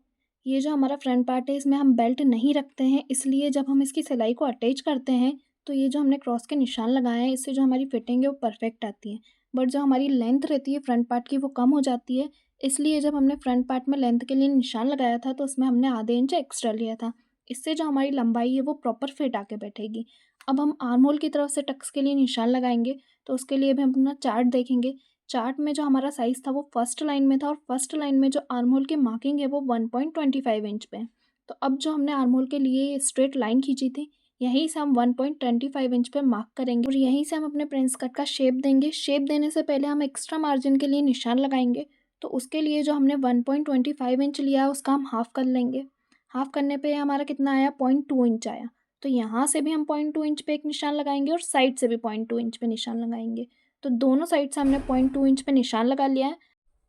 ये जो हमारा फ्रंट पार्ट है इसमें हम बेल्ट नहीं रखते हैं, इसलिए जब हम इसकी सिलाई को अटैच करते हैं तो ये जो हमने क्रॉस के निशान लगाए हैं इससे जो हमारी फिटिंग है वो परफेक्ट आती है। बट जो हमारी लेंथ रहती है फ्रंट पार्ट की वो कम हो जाती है, इसलिए जब हमने फ्रंट पार्ट में लेंथ के लिए निशान लगाया था तो उसमें हमने आधे इंच एक्स्ट्रा लिया था। इससे जो हमारी लंबाई है वो प्रॉपर फिट आके बैठेगी। अब हम आर्म होल की तरफ से टक्स के लिए निशान लगाएंगे तो उसके लिए भी हम अपना चार्ट देखेंगे। चार्ट में जो हमारा साइज़ था वो फर्स्ट लाइन में था और फर्स्ट लाइन में जो आर्म होल की मार्किंग है वो 1.25 इंच पे है। तो अब जो हमने आर्म होल के लिए स्ट्रेट लाइन खींची थी यहीं से हम 1.25 इंच पे मार्क करेंगे और यहीं से हम अपने प्रिंस कट का शेप देंगे। शेप देने से पहले हम एक्स्ट्रा मार्जिन के लिए निशान लगाएंगे। तो उसके लिए जो हमने 1.25 इंच लिया है उसका हम हाफ़ कर लेंगे। हाफ़ करने पे हमारा कितना आया, 0.2 इंच आया। तो यहाँ से भी हम 0.2 इंच पे एक निशान लगाएंगे और साइड से भी 0.2 इंच पे निशान लगाएंगे। तो दोनों साइड से हमने 0.2 इंच पे निशान लगा लिया है।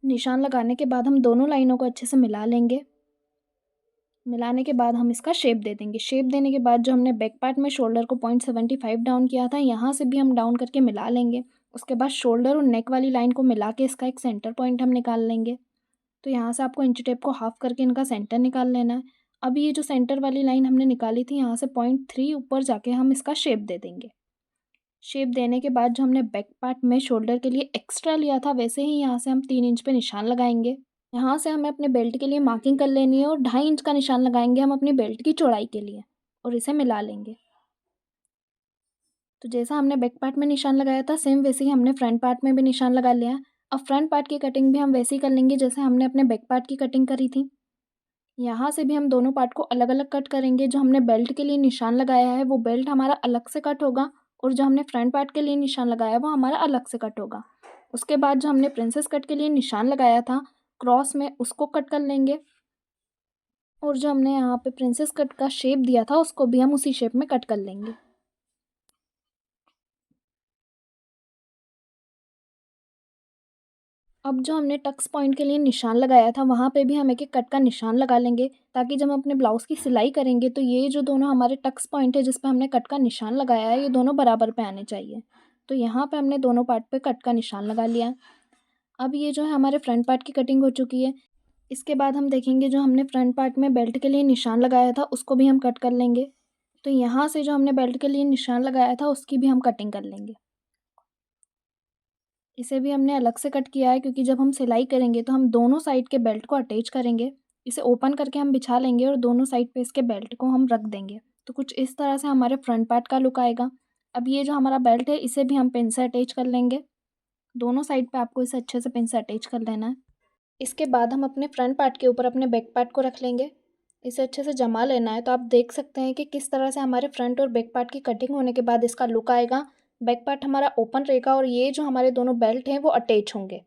निशान लगाने के बाद हम दोनों लाइनों को अच्छे से मिला लेंगे। मिलाने के बाद हम इसका शेप दे देंगे। शेप देने के बाद जो हमने बैक पार्ट में शोल्डर को 0.75 डाउन किया था यहाँ से भी हम डाउन करके मिला लेंगे। उसके बाद शोल्डर और नेक वाली लाइन को मिला के इसका एक सेंटर पॉइंट हम निकाल लेंगे। तो यहाँ से आपको इंची टेप को हाफ़ करके इनका सेंटर निकाल लेना है। अब ये जो सेंटर वाली लाइन हमने निकाली थी यहाँ से 0.3 ऊपर जाके हम इसका शेप दे देंगे। शेप देने के बाद जो हमने बैक पार्ट में शोल्डर के लिए एक्स्ट्रा लिया था वैसे ही यहाँ से हम 3 इंच पे निशान लगाएंगे। यहाँ से हमें अपने बेल्ट के लिए मार्किंग कर लेनी है और 2.5 इंच का निशान लगाएंगे हम अपनी बेल्ट की चौड़ाई के लिए और इसे मिला लेंगे। तो जैसा हमने बैक पार्ट में निशान लगाया था सेम वैसे ही हमने फ्रंट पार्ट में भी निशान लगा लिया। अब फ्रंट पार्ट की कटिंग भी हम वैसे ही कर लेंगे जैसे हमने अपने बैक पार्ट की कटिंग करी थी। यहाँ से भी हम दोनों पार्ट को अलग अलग कट करेंगे। जो हमने बेल्ट के लिए निशान लगाया है वो बेल्ट हमारा अलग से कट होगा और जो हमने फ्रंट पार्ट के लिए निशान लगाया वो हमारा अलग से कट होगा। उसके बाद जो हमने प्रिंसेस कट के लिए निशान लगाया था क्रॉस में उसको कट कर लेंगे और जो हमने यहाँ पे प्रिंसेस कट का शेप दिया था उसको भी हम उसी शेप में कट कर लेंगे। अब जो हमने टक्स पॉइंट के लिए निशान लगाया था वहाँ पे भी हम एक एक कट का निशान लगा लेंगे ताकि जब हम अपने ब्लाउज़ की सिलाई करेंगे तो ये जो दोनों हमारे टक्स पॉइंट है जिस पे हमने कट का निशान लगाया है ये दोनों बराबर पे आने चाहिए। तो यहाँ पे हमने दोनों पार्ट पे कट का निशान लगा लिया। अब ये जो है हमारे फ्रंट पार्ट की कटिंग हो चुकी है। इसके बाद हम देखेंगे जो हमने फ्रंट पार्ट में बेल्ट के लिए निशान लगाया था उसको भी हम कट कर लेंगे। तो यहाँ से जो हमने बेल्ट के लिए निशान लगाया था उसकी भी हम कटिंग कर लेंगे। इसे भी हमने अलग से कट किया है क्योंकि जब हम सिलाई करेंगे तो हम दोनों साइड के बेल्ट को अटैच करेंगे। इसे ओपन करके हम बिछा लेंगे और दोनों साइड पे इसके बेल्ट को हम रख देंगे। तो कुछ इस तरह से हमारे फ्रंट पार्ट का लुक आएगा। अब ये जो हमारा बेल्ट है इसे भी हम पिन से अटैच कर लेंगे। दोनों साइड पे आपको इसे अच्छे से पिन से अटैच कर लेना है। इसके बाद हम अपने फ्रंट पार्ट के ऊपर अपने बैक पार्ट को रख लेंगे। इसे अच्छे से जमा लेना है। तो आप देख सकते हैं कि किस तरह से हमारे फ्रंट और बैक पार्ट की कटिंग होने के बाद इसका लुक आएगा। बैक पार्ट हमारा ओपन रहेगा और ये जो हमारे दोनों बेल्ट हैं वो अटैच होंगे।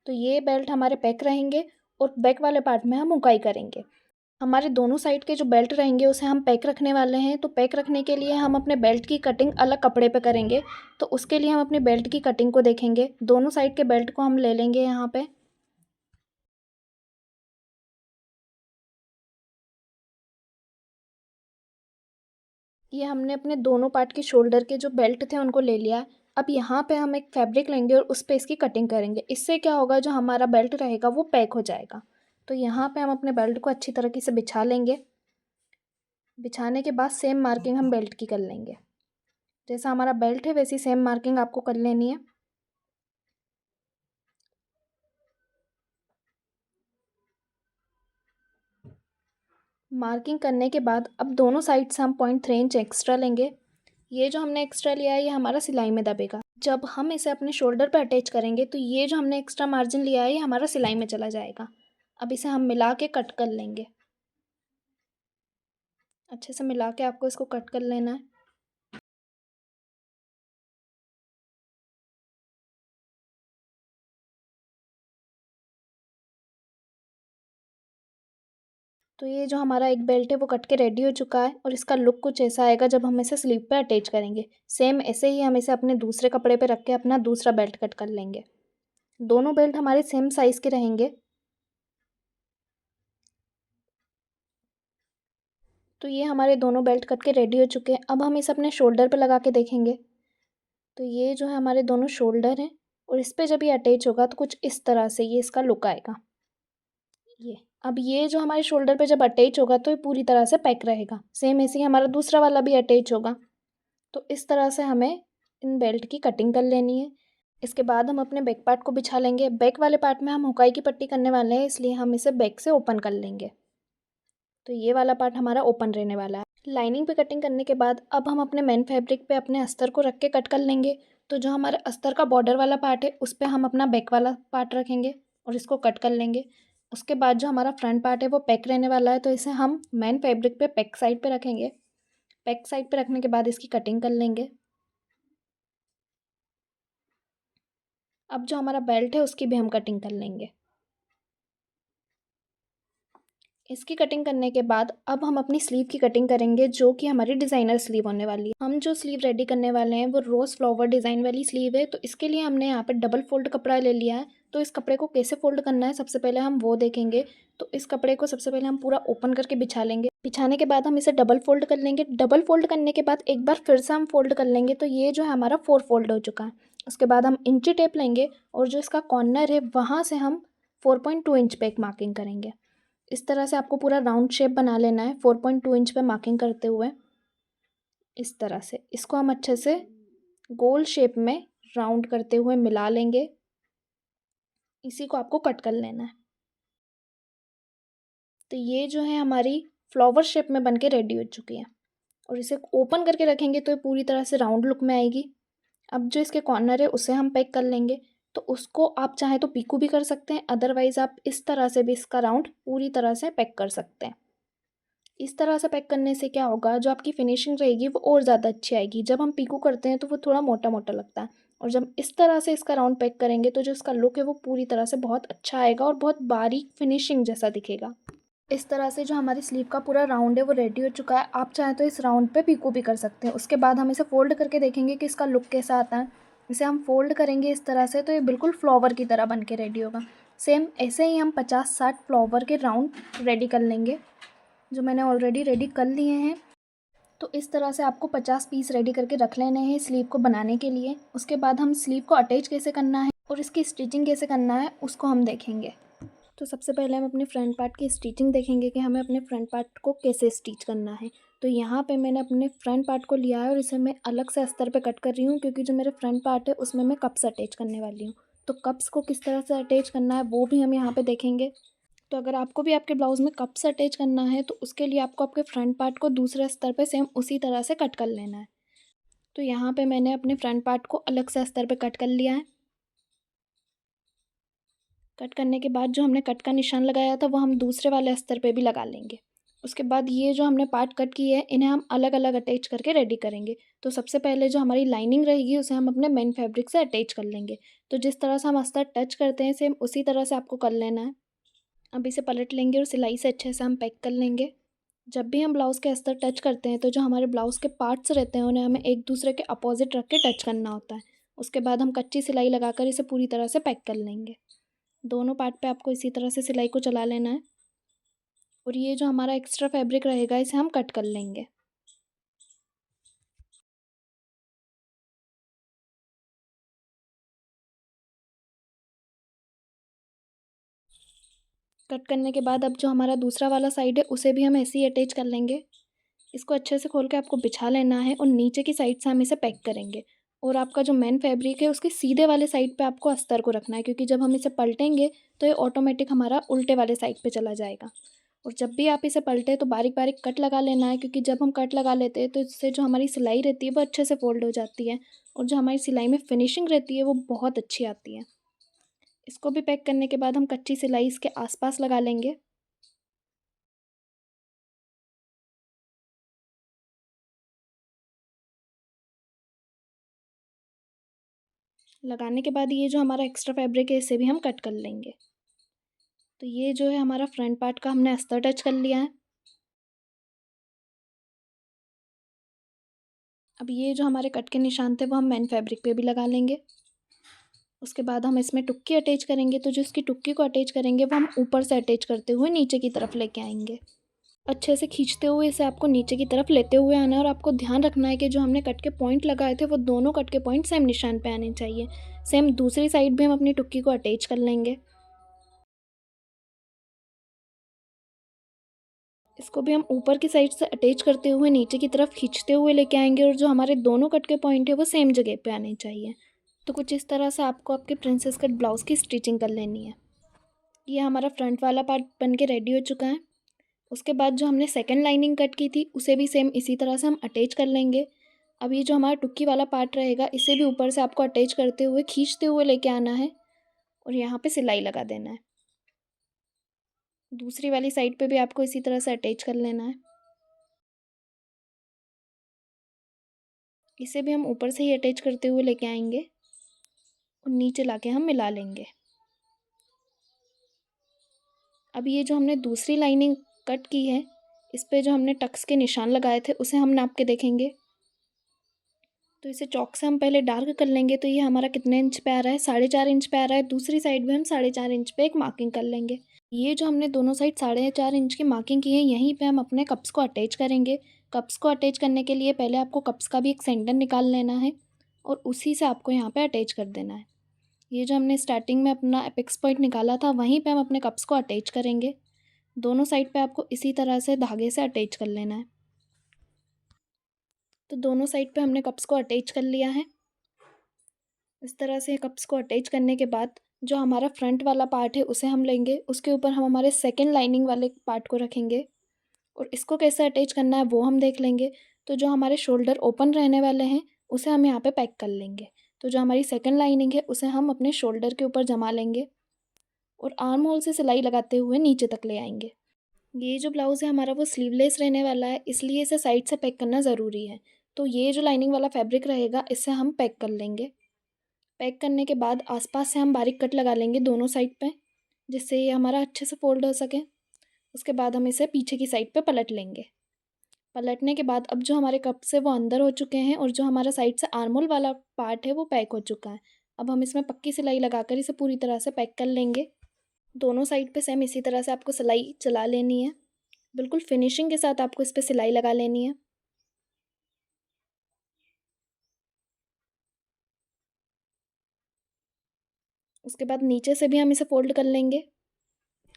तो ये बेल्ट हमारे पैक रहेंगे और बैक वाले पार्ट में हम उकाई करेंगे। हमारे दोनों साइड के जो बेल्ट रहेंगे उसे हम पैक रखने वाले हैं। तो पैक रखने के लिए हम अपने बेल्ट की कटिंग अलग कपड़े पे करेंगे। तो उसके लिए हम अपने बेल्ट की कटिंग को देखेंगे। दोनों साइड के बेल्ट को हम ले लेंगे यहाँ पे। ये हमने अपने दोनों पार्ट के शोल्डर के जो बेल्ट थे उनको ले लिया। अब यहाँ पे हम एक फैब्रिक लेंगे और उस पे इसकी कटिंग करेंगे। इससे क्या होगा, जो हमारा बेल्ट रहेगा वो पैक हो जाएगा। तो यहाँ पे हम अपने बेल्ट को अच्छी तरीके से बिछा लेंगे बिछाने के बाद सेम मार्किंग हम बेल्ट की कर लेंगे। जैसा हमारा बेल्ट है वैसी सेम मार्किंग आपको कर लेनी है। मार्किंग करने के बाद अब दोनों साइड से हम 0.3 इंच एक्स्ट्रा लेंगे। ये जो हमने एक्स्ट्रा लिया है ये हमारा सिलाई में दबेगा। जब हम इसे अपने शोल्डर पर अटैच करेंगे तो ये जो हमने एक्स्ट्रा मार्जिन लिया है ये हमारा सिलाई में चला जाएगा। अब इसे हम मिला के कट कर लेंगे। अच्छे से मिला के आपको इसको कट कर लेना है। तो ये जो हमारा एक बेल्ट है वो कट के रेडी हो चुका है और इसका लुक कुछ ऐसा आएगा जब हम इसे स्लीव पे अटैच करेंगे। सेम ऐसे ही हम इसे अपने दूसरे कपड़े पे रख के अपना दूसरा बेल्ट कट कर लेंगे। दोनों बेल्ट हमारे सेम साइज़ के रहेंगे। तो ये हमारे दोनों बेल्ट कट के रेडी हो चुके हैं। अब हम इसे अपने शोल्डर पे लगा के देखेंगे। तो ये जो है हमारे दोनों शोल्डर हैं और इस पे जब ये अटैच होगा तो कुछ इस तरह से ये इसका लुक आएगा। ये अब ये जो हमारे शोल्डर पे जब अटैच होगा तो ये पूरी तरह से पैक रहेगा। सेम ऐसे ही हमारा दूसरा वाला भी अटैच होगा। तो इस तरह से हमें इन बेल्ट की कटिंग कर लेनी है। इसके बाद हम अपने बैक पार्ट को बिछा लेंगे। बैक वाले पार्ट में हम हुकाई की पट्टी करने वाले हैं, इसलिए हम इसे बैक से ओपन कर लेंगे। तो ये वाला पार्ट हमारा ओपन रहने वाला है। लाइनिंग पे कटिंग करने के बाद अब हम अपने मेन फैब्रिक पे अपने अस्तर को रख के कट कर लेंगे। तो जो हमारे अस्तर का बॉर्डर वाला पार्ट है उस पे हम अपना बैक वाला पार्ट रखेंगे और इसको कट कर लेंगे। उसके बाद जो हमारा फ्रंट पार्ट है वो पैक रहने वाला है, तो इसे हम मेन फैब्रिक पे पैक साइड पे रखेंगे। पैक साइड पे रखने के बाद इसकी कटिंग कर लेंगे। अब जो हमारा बेल्ट है उसकी भी हम कटिंग कर लेंगे। इसकी कटिंग करने के बाद अब हम अपनी स्लीव की कटिंग करेंगे, जो कि हमारी डिज़ाइनर स्लीव होने वाली है। हम जो स्लीव रेडी करने वाले हैं वो रोज़ फ्लावर डिज़ाइन वाली स्लीव है। तो इसके लिए हमने यहाँ पे डबल फोल्ड कपड़ा ले लिया है। तो इस कपड़े को कैसे फोल्ड करना है सबसे पहले हम वो देखेंगे। तो इस कपड़े को सबसे पहले हम पूरा ओपन करके बिछा लेंगे। बिछाने के बाद हम इसे डबल फोल्ड कर लेंगे। डबल फोल्ड करने के बाद एक बार फिर से हम फोल्ड कर लेंगे। तो ये जो है हमारा 4 फोल्ड हो चुका है। उसके बाद हम इंची टेप लेंगे और जो इसका कॉर्नर है वहाँ से हम 4.2 इंच पे एक मार्किंग करेंगे। इस तरह से आपको पूरा राउंड शेप बना लेना है 4.2 इंच पे मार्किंग करते हुए। इस तरह से इसको हम अच्छे से गोल शेप में राउंड करते हुए मिला लेंगे। इसी को आपको कट कर लेना है। तो ये जो है हमारी फ्लावर शेप में बन के रेडी हो चुकी है और इसे ओपन करके रखेंगे तो ये पूरी तरह से राउंड लुक में आएगी। अब जो इसके कॉर्नर है उसे हम पैक कर लेंगे। तो उसको आप चाहे तो पीकू भी कर सकते हैं, अदरवाइज़ आप इस तरह से भी इसका राउंड पूरी तरह से पैक कर सकते हैं। इस तरह से पैक करने से क्या होगा, जो आपकी फिनिशिंग रहेगी वो और ज़्यादा अच्छी आएगी। जब हम पीको करते हैं तो वो थोड़ा मोटा मोटा लगता है, और जब इस तरह से इसका राउंड पैक करेंगे तो जो इसका लुक है वो पूरी तरह से बहुत अच्छा आएगा और बहुत बारीक फिनिशिंग जैसा दिखेगा। इस तरह से जो हमारी स्लीव का पूरा राउंड है वो रेडी हो चुका है। आप चाहें तो इस राउंड पे पीको भी कर सकते हैं। उसके बाद हम इसे फोल्ड करके देखेंगे कि इसका लुक कैसा आता है। इसे हम फोल्ड करेंगे इस तरह से तो ये बिल्कुल फ्लावर की तरह बन के रेडी होगा। सेम ऐसे ही हम 50-60 फ्लावर के राउंड रेडी कर लेंगे, जो मैंने ऑलरेडी रेडी कर लिए हैं। तो इस तरह से आपको 50 पीस रेडी करके रख लेने हैं स्लीव को बनाने के लिए। उसके बाद हम स्लीव को अटैच कैसे करना है और इसकी स्टिचिंग कैसे करना है उसको हम देखेंगे। तो सबसे पहले हम अपने फ्रंट पार्ट की स्टिचिंग देखेंगे कि हमें अपने फ्रंट पार्ट को कैसे स्टिच करना है। तो यहाँ पे मैंने अपने फ्रंट पार्ट को लिया है और इसे मैं अलग से अस्तर पे कट कर रही हूँ, क्योंकि जो मेरे फ्रंट पार्ट है उसमें मैं कप्स अटैच करने वाली हूँ। तो कप्स को किस तरह से अटैच करना है वो भी हम यहाँ पे देखेंगे। तो अगर आपको भी आपके ब्लाउज़ में कप्स अटैच करना है तो उसके लिए आपको आपके फ्रंट पार्ट को दूसरे स्तर पे सेम उसी तरह से कट कर लेना है। तो यहाँ पे मैंने अपने फ्रंट पार्ट को अलग से स्तर पे कट कर लिया है। कट करने के बाद जो हमने कट का निशान लगाया था वो हम दूसरे वाले अस्तर पे भी लगा लेंगे। उसके बाद ये जो हमने पार्ट कट किए हैं इन्हें हम अलग अलग अटैच करके रेडी करेंगे। तो सबसे पहले जो हमारी लाइनिंग रहेगी उसे हम अपने मेन फैब्रिक से अटैच कर लेंगे। तो जिस तरह से हम अस्तर टच करते हैं सेम उसी तरह से आपको कर लेना है। अब इसे पलट लेंगे और सिलाई से अच्छे से हम पैक कर लेंगे। जब भी हम ब्लाउज़ के अस्तर टच करते हैं तो जो हमारे ब्लाउज़ के पार्ट्स रहते हैं उन्हें हमें एक दूसरे के अपोजिट रख के टच करना होता है। उसके बाद हम कच्ची सिलाई लगाकर इसे पूरी तरह से पैक कर लेंगे। दोनों पार्ट पे आपको इसी तरह से सिलाई को चला लेना है और ये जो हमारा एक्स्ट्रा फैब्रिक रहेगा इसे हम कट कर लेंगे। कट करने के बाद अब जो हमारा दूसरा वाला साइड है उसे भी हम ऐसे ही अटैच कर लेंगे। इसको अच्छे से खोल के आपको बिछा लेना है और नीचे की साइड से हम इसे पैक करेंगे। और आपका जो मेन फैब्रिक है उसके सीधे वाले साइड पे आपको अस्तर को रखना है, क्योंकि जब हम इसे पलटेंगे तो ये ऑटोमेटिक हमारा उल्टे वाले साइड पे चला जाएगा। और जब भी आप इसे पलटे तो बारीक बारीक कट लगा लेना है, क्योंकि जब हम कट लगा लेते हैं तो इससे जो हमारी सिलाई रहती है वो अच्छे से फोल्ड हो जाती है और जो हमारी सिलाई में फिनिशिंग रहती है वो बहुत अच्छी आती है। इसको भी पैक करने के बाद हम कच्ची सिलाई इसके आसपास लगा लेंगे। लगाने के बाद ये जो हमारा एक्स्ट्रा फैब्रिक है इसे भी हम कट कर लेंगे। तो ये जो है हमारा फ्रंट पार्ट का हमने अस्तर टच कर लिया है। अब ये जो हमारे कट के निशान थे वो हम मेन फैब्रिक पे भी लगा लेंगे। उसके बाद हम इसमें टुक्की अटैच करेंगे, तो जो इसकी टुक्की को अटैच करेंगे वो हम ऊपर से अटैच करते हुए नीचे की तरफ लेके आएंगे। अच्छे से खींचते हुए इसे आपको नीचे की तरफ लेते हुए आना है और आपको ध्यान रखना है कि जो हमने कट के पॉइंट लगाए थे वो दोनों कट के पॉइंट सेम निशान पे आने चाहिए। सेम दूसरी साइड भी हम अपनी टुक्की को अटैच कर लेंगे। इसको भी हम ऊपर की साइड से अटैच करते हुए नीचे की तरफ खींचते हुए लेके आएंगे और जो हमारे दोनों कट के पॉइंट है वो सेम जगह पे आने चाहिए। तो कुछ इस तरह से आपको आपके प्रिंसेस कट ब्लाउज़ की स्टिचिंग कर लेनी है। ये हमारा फ्रंट वाला पार्ट बन के रेडी हो चुका है। उसके बाद जो हमने सेकंड लाइनिंग कट की थी उसे भी सेम इसी तरह से हम अटैच कर लेंगे। अब ये जो हमारा टुक्की वाला पार्ट रहेगा इसे भी ऊपर से आपको अटैच करते हुए खींचते हुए लेके आना है और यहाँ पे सिलाई लगा देना है। दूसरी वाली साइड पे भी आपको इसी तरह से अटैच कर लेना है। इसे भी हम ऊपर से ही अटैच करते हुए लेके आएंगे और नीचे लाके हम मिला लेंगे। अब ये जो हमने दूसरी लाइनिंग कट की है इस पे जो हमने टक्स के निशान लगाए थे उसे हम नाप के देखेंगे। तो इसे चॉक से हम पहले डार्क कर लेंगे। तो ये हमारा कितने इंच पे आ रहा है, 4.5 इंच पे आ रहा है। दूसरी साइड भी हम 4.5 इंच पे एक मार्किंग कर लेंगे। ये जो हमने दोनों साइड 4.5 इंच की मार्किंग की है यहीं पे हम अपने कप्स को अटैच करेंगे। कप्स को अटैच करने के लिए पहले आपको कप्स का भी एक सेंटर निकाल लेना है और उसी से आपको यहाँ पे अटैच कर देना है। ये जो हमने स्टार्टिंग में अपना एपेक्स पॉइंट निकाला था वहीं पे हम अपने कप्स को अटैच करेंगे। दोनों साइड पे आपको इसी तरह से धागे से अटैच कर लेना है। तो दोनों साइड पे हमने कप्स को अटैच कर लिया है। इस तरह से कप्स को अटैच करने के बाद जो हमारा फ्रंट वाला पार्ट है उसे हम लेंगे, उसके ऊपर हम हमारे सेकंड लाइनिंग वाले पार्ट को रखेंगे और इसको कैसे अटैच करना है वो हम देख लेंगे। तो जो हमारे शोल्डर ओपन रहने वाले हैं उसे हम यहाँ पे पैक कर लेंगे। तो जो हमारी सेकंड लाइनिंग है उसे हम अपने शोल्डर के ऊपर जमा लेंगे और आर्म होल से सिलाई लगाते हुए नीचे तक ले आएंगे। ये जो ब्लाउज़ है हमारा वो स्लीवलेस रहने वाला है, इसलिए इसे साइड से पैक करना ज़रूरी है। तो ये जो लाइनिंग वाला फैब्रिक रहेगा इसे हम पैक कर लेंगे। पैक करने के बाद आसपास से हम बारीक कट लगा लेंगे दोनों साइड पे, जिससे ये हमारा अच्छे से फोल्ड हो सके। उसके बाद हम इसे पीछे की साइड पे पलट लेंगे। पलटने के बाद अब जो हमारे कप्स है वो अंदर हो चुके हैं और जो हमारा साइड से आर्मोल वाला पार्ट है वो पैक हो चुका है। अब हम इसमें पक्की सिलाई लगाकर इसे पूरी तरह से पैक कर लेंगे। दोनों साइड पे सेम इसी तरह से आपको सिलाई चला लेनी है। बिल्कुल फिनिशिंग के साथ आपको इस पे सिलाई लगा लेनी है। उसके बाद नीचे से भी हम इसे फोल्ड कर लेंगे।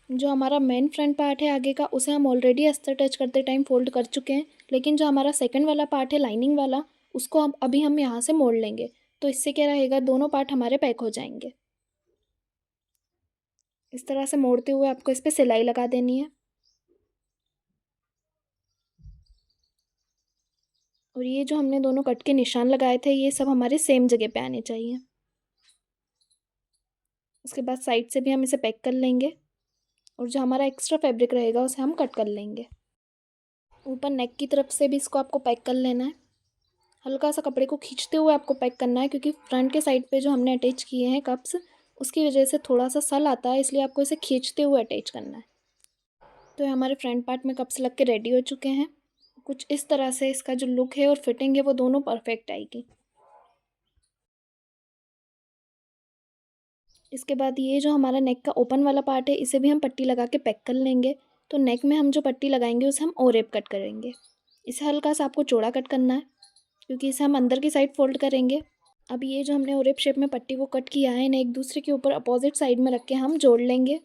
जो हमारा मेन फ्रंट पार्ट है आगे का उसे हम ऑलरेडी अस्तर टच करते टाइम फोल्ड कर चुके हैं, लेकिन जो हमारा सेकंड वाला पार्ट है लाइनिंग वाला उसको हम अभी यहाँ से मोड़ लेंगे। तो इससे क्या रहेगा, दोनों पार्ट हमारे पैक हो जाएंगे। इस तरह से मोड़ते हुए आपको इस पर सिलाई लगा देनी है और ये जो हमने दोनों कट के निशान लगाए थे ये सब हमारे सेम जगह पे आने चाहिए। उसके बाद साइड से भी हम इसे पैक कर लेंगे और जो हमारा एक्स्ट्रा फैब्रिक रहेगा उसे हम कट कर लेंगे। ऊपर नेक की तरफ से भी इसको आपको पैक कर लेना है। हल्का सा कपड़े को खींचते हुए आपको पैक करना है, क्योंकि फ्रंट के साइड पे जो हमने अटैच किए हैं कप्स उसकी वजह से थोड़ा सा सल आता है, इसलिए आपको इसे खींचते हुए अटैच करना है। तो ये हमारे फ्रंट पार्ट में कप्स लग के रेडी हो चुके हैं। कुछ इस तरह से इसका जो लुक है और फिटिंग है वो दोनों परफेक्ट आएगी। इसके बाद ये जो हमारा नेक का ओपन वाला पार्ट है इसे भी हम पट्टी लगा के पैक कर लेंगे। तो नेक में हम जो पट्टी लगाएंगे उसे हम ओरेप कट करेंगे। इसे हल्का सा आपको चौड़ा कट करना है, क्योंकि इसे हम अंदर की साइड फोल्ड करेंगे। अब ये जो हमने ओरेप शेप में पट्टी को कट किया है इन्हें एक दूसरे के ऊपर अपोजिट साइड में रख के हम जोड़ लेंगे।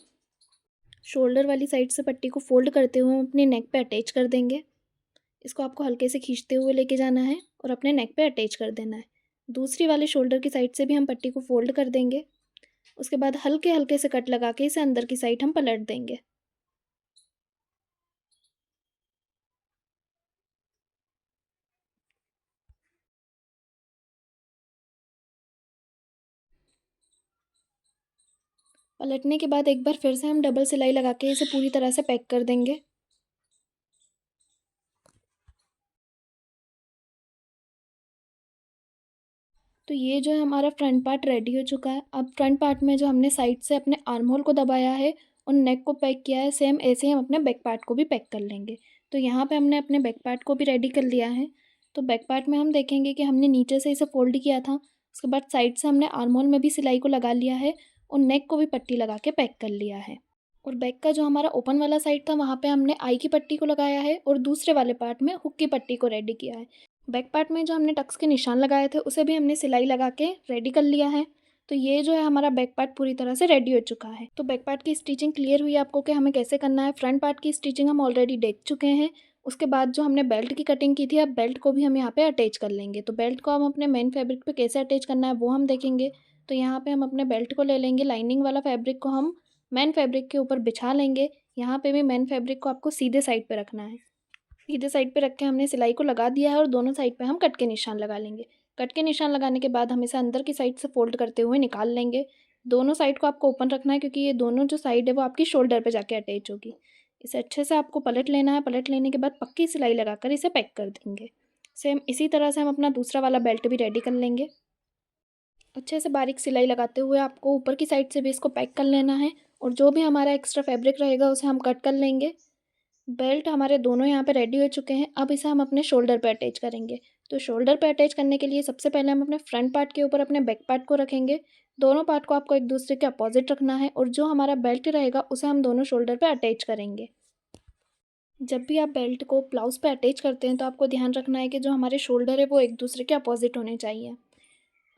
शोल्डर वाली साइड से पट्टी को फोल्ड करते हुए हम अपनी नेक पे अटैच कर देंगे। इसको आपको हल्के से खींचते हुए लेके जाना है और अपने नेक पे अटैच कर देना है। दूसरी वाले शोल्डर की साइड से भी हम पट्टी को फोल्ड कर देंगे। उसके बाद हल्के हल्के से कट लगा के इसे अंदर की साइड हम पलट देंगे। पलटने के बाद एक बार फिर से हम डबल सिलाई लगा के इसे पूरी तरह से पैक कर देंगे। तो ये जो है हमारा फ्रंट पार्ट रेडी हो चुका है। अब फ्रंट पार्ट में जो हमने साइड से अपने आर्म होल को दबाया है और नेक को पैक किया है, सेम ऐसे ही हम अपने बैक पार्ट को भी पैक कर लेंगे। तो यहाँ पे हमने अपने बैक पार्ट को भी रेडी कर लिया है। तो बैक पार्ट में हम देखेंगे कि हमने नीचे से इसे फोल्ड किया था, उसके बाद साइड से हमने आर्म होल में भी सिलाई को लगा लिया है और नेक को भी पट्टी लगा के पैक कर लिया है। और बैक का जो हमारा ओपन वाला साइड था वहाँ पे हमने आई की पट्टी को लगाया है और दूसरे वाले पार्ट में हुक की पट्टी को रेडी किया है। बैक पार्ट में जो हमने टक्स के निशान लगाए थे उसे भी हमने सिलाई लगा के रेडी कर लिया है। तो ये जो है हमारा बैक पार्ट पूरी तरह से रेडी हो चुका है। तो बैक पार्ट की स्टिचिंग क्लियर हुई आपको कि हमें कैसे करना है। फ्रंट पार्ट की स्टिचिंग हम ऑलरेडी देख चुके हैं। उसके बाद जो हमने बेल्ट की कटिंग की थी, अब बेल्ट को भी हम यहाँ पे अटैच कर लेंगे। तो बेल्ट को हम अपने मेन फैब्रिक पे कैसे अटैच करना है वो हम देखेंगे। तो यहाँ पे हम अपने बेल्ट को ले लेंगे, लाइनिंग वाला फैब्रिक को हम मेन फैब्रिक के ऊपर बिछा लेंगे। यहाँ पे भी मेन फैब्रिक को आपको सीधे साइड पे रखना है। सीधे साइड पे रख के हमने सिलाई को लगा दिया है और दोनों साइड पे हम कट के निशान लगा लेंगे। कट के निशान लगाने के बाद हम इसे अंदर की साइड से फोल्ड करते हुए निकाल लेंगे। दोनों साइड को आपको ओपन रखना है क्योंकि ये दोनों जो साइड है वो आपकी शोल्डर पे जाके अटैच होगी। इसे अच्छे से आपको पलट लेना है। पलट लेने के बाद पक्की सिलाई लगाकर इसे पैक कर देंगे। सेम इसी तरह से हम अपना दूसरा वाला बेल्ट भी रेडी कर लेंगे। अच्छे से बारीक सिलाई लगाते हुए आपको ऊपर की साइड से भी इसको पैक कर लेना है और जो भी हमारा एक्स्ट्रा फैब्रिक रहेगा उसे हम कट कर लेंगे। बेल्ट हमारे दोनों यहाँ पे रेडी हो चुके हैं। अब इसे हम अपने शोल्डर पे अटैच करेंगे। तो शोल्डर पे अटैच करने के लिए सबसे पहले हम अपने फ्रंट पार्ट के ऊपर अपने बैक पार्ट को रखेंगे। दोनों पार्ट को आपको एक दूसरे के अपोजिट रखना है और जो हमारा बेल्ट रहेगा उसे हम दोनों शोल्डर पे अटैच करेंगे। जब भी आप बेल्ट को ब्लाउज पे अटैच करते हैं तो आपको ध्यान रखना है कि जो हमारे शोल्डर है वो एक दूसरे के अपोजिट होने चाहिए।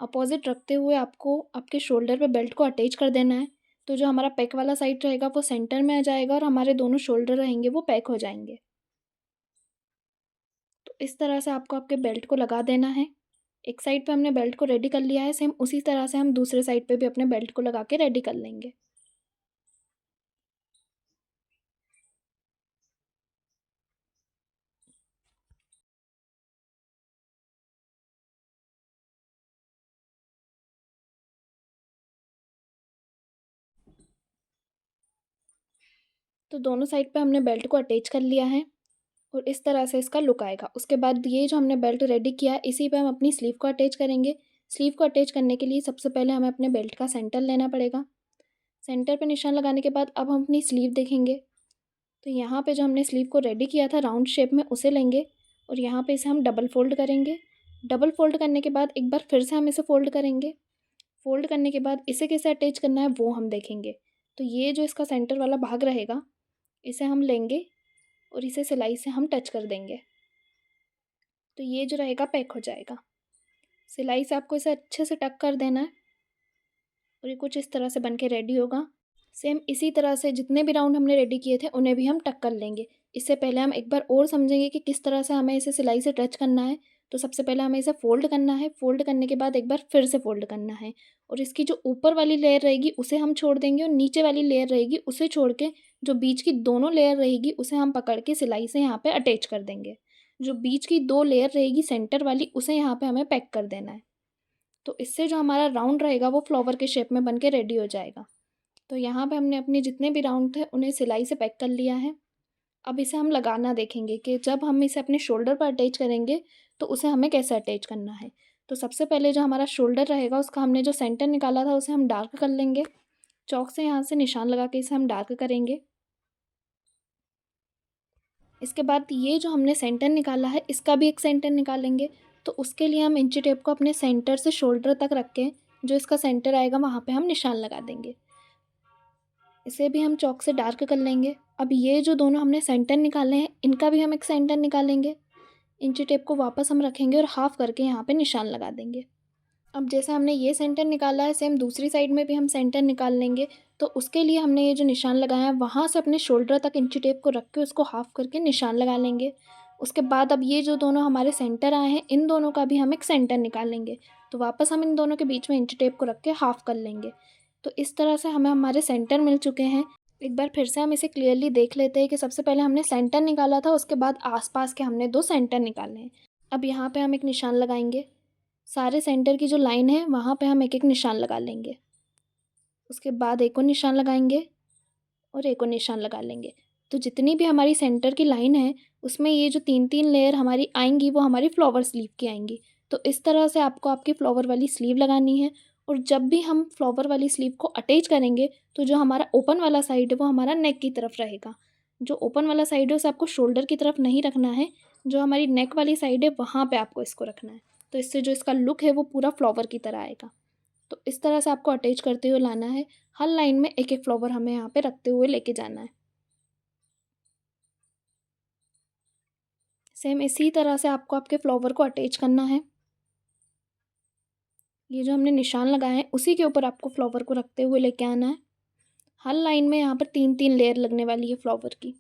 अपोजिट रखते हुए आपको आपके शोल्डर पे बेल्ट को अटैच कर देना है। तो जो हमारा पैक वाला साइड रहेगा वो सेंटर में आ जाएगा और हमारे दोनों शोल्डर रहेंगे वो पैक हो जाएंगे। तो इस तरह से आपको आपके बेल्ट को लगा देना है। एक साइड पे हमने बेल्ट को रेडी कर लिया है, सेम उसी तरह से हम दूसरे साइड पे भी अपने बेल्ट को लगा के रेडी कर लेंगे। तो दोनों साइड पे हमने बेल्ट को अटैच कर लिया है और इस तरह से इसका लुक आएगा। उसके बाद ये जो हमने बेल्ट रेडी किया है इसी पे हम अपनी स्लीव को अटैच करेंगे। स्लीव को अटैच करने के लिए सबसे पहले हमें अपने बेल्ट का सेंटर लेना पड़ेगा। सेंटर पे निशान लगाने के बाद अब हम अपनी स्लीव देखेंगे। तो यहाँ पे जो हमने स्लीव को रेडी किया था राउंड शेप में उसे लेंगे और यहाँ पे इसे हम डबल फोल्ड करेंगे। डबल फोल्ड करने के बाद एक बार फिर से हम इसे फोल्ड करेंगे। फोल्ड करने के बाद इसे कैसे अटैच करना है वो हम देखेंगे। तो ये जो इसका सेंटर वाला भाग रहेगा इसे हम लेंगे और इसे सिलाई से हम टच कर देंगे। तो ये जो रहेगा पैक हो जाएगा। सिलाई से आपको इसे अच्छे से टक कर देना है और ये कुछ इस तरह से बन के रेडी होगा। सेम इसी तरह से जितने भी राउंड हमने रेडी किए थे उन्हें भी हम टक कर लेंगे। इससे पहले हम एक बार और समझेंगे कि किस तरह से हमें इसे सिलाई से टच करना है। तो सबसे पहले हमें इसे फ़ोल्ड करना है। फ़ोल्ड करने के बाद एक बार फिर से फ़ोल्ड करना है और इसकी जो ऊपर वाली लेयर रहेगी उसे हम छोड़ देंगे और नीचे वाली लेयर रहेगी उसे छोड़ के जो बीच की दोनों लेयर रहेगी उसे हम पकड़ के सिलाई से यहाँ पे अटैच कर देंगे। जो बीच की 2 लेयर रहेगी सेंटर वाली उसे यहाँ पे हमें पैक कर देना है। तो इससे जो हमारा राउंड रहेगा वो फ्लावर के शेप में बन के रेडी हो जाएगा। तो यहाँ पे हमने अपने जितने भी राउंड थे उन्हें सिलाई से पैक कर लिया है। अब इसे हम लगाना देखेंगे कि जब हम इसे अपने शोल्डर पर अटैच करेंगे तो उसे हमें कैसे अटैच करना है। तो सबसे पहले जो हमारा शोल्डर रहेगा उसका हमने जो सेंटर निकाला था उसे हम डार्क कर लेंगे। चॉक से यहाँ से निशान लगा के इसे हम डार्क करेंगे। इसके बाद ये जो हमने सेंटर निकाला है इसका भी एक सेंटर निकालेंगे। तो उसके लिए हम इंची टेप को अपने सेंटर से शोल्डर तक रख के जो इसका सेंटर आएगा वहाँ पे हम निशान लगा देंगे। इसे भी हम चॉक से डार्क कर लेंगे। अब ये जो दोनों हमने सेंटर निकाले हैं इनका भी हम एक सेंटर निकालेंगे। इंची टेप को वापस हम रखेंगे और हाफ करके यहाँ पे निशान लगा देंगे। अब जैसे हमने ये सेंटर निकाला है सेम दूसरी साइड में भी हम सेंटर निकाल लेंगे। तो उसके लिए हमने ये जो निशान लगाया है वहाँ से अपने शोल्डर तक इंची टेप को रख के उसको हाफ करके निशान लगा लेंगे। उसके बाद अब ये जो दोनों हमारे सेंटर आए हैं, इन दोनों का भी हम एक सेंटर निकालेंगे। तो वापस हम इन दोनों के बीच में इंची टेप को रख के हाफ कर लेंगे। तो इस तरह से हमें हमारे सेंटर मिल चुके हैं। एक बार फिर से हम इसे क्लियरली देख लेते हैं कि सबसे पहले हमने सेंटर निकाला था, उसके बाद आसपास के हमने 2 सेंटर निकाले हैं। अब यहाँ पे हम एक निशान लगाएंगे। सारे सेंटर की जो लाइन है वहाँ पे हम एक एक निशान लगा लेंगे। उसके बाद एक और निशान लगाएंगे और एक और निशान लगा लेंगे। तो जितनी भी हमारी सेंटर की लाइन है उसमें ये जो 3-3 लेयर हमारी आएंगी वो हमारी फ्लावर स्लीव की आएंगी। तो इस तरह से आपको आपकी फ्लावर वाली स्लीव लगानी है। और जब भी हम फ्लावर वाली स्लीव को अटैच करेंगे तो जो हमारा ओपन वाला साइड है वो हमारा नेक की तरफ रहेगा। जो ओपन वाला साइड है उसे आपको शोल्डर की तरफ नहीं रखना है, जो हमारी नेक वाली साइड है वहाँ पे आपको इसको रखना है। तो इससे जो इसका लुक है वो पूरा फ्लावर की तरह आएगा। तो इस तरह से आपको अटैच करते हुए लाना है। हर लाइन में एक एक फ्लावर हमें यहाँ पे रखते हुए लेके जाना है। सेम इसी तरह से आपको आपके फ्लावर को अटैच करना है। ये जो हमने निशान लगाए हैं उसी के ऊपर आपको फ्लावर को रखते हुए लेके आना है। हर लाइन में यहाँ पर 3-3 लेयर लगने वाली है फ्लावर की।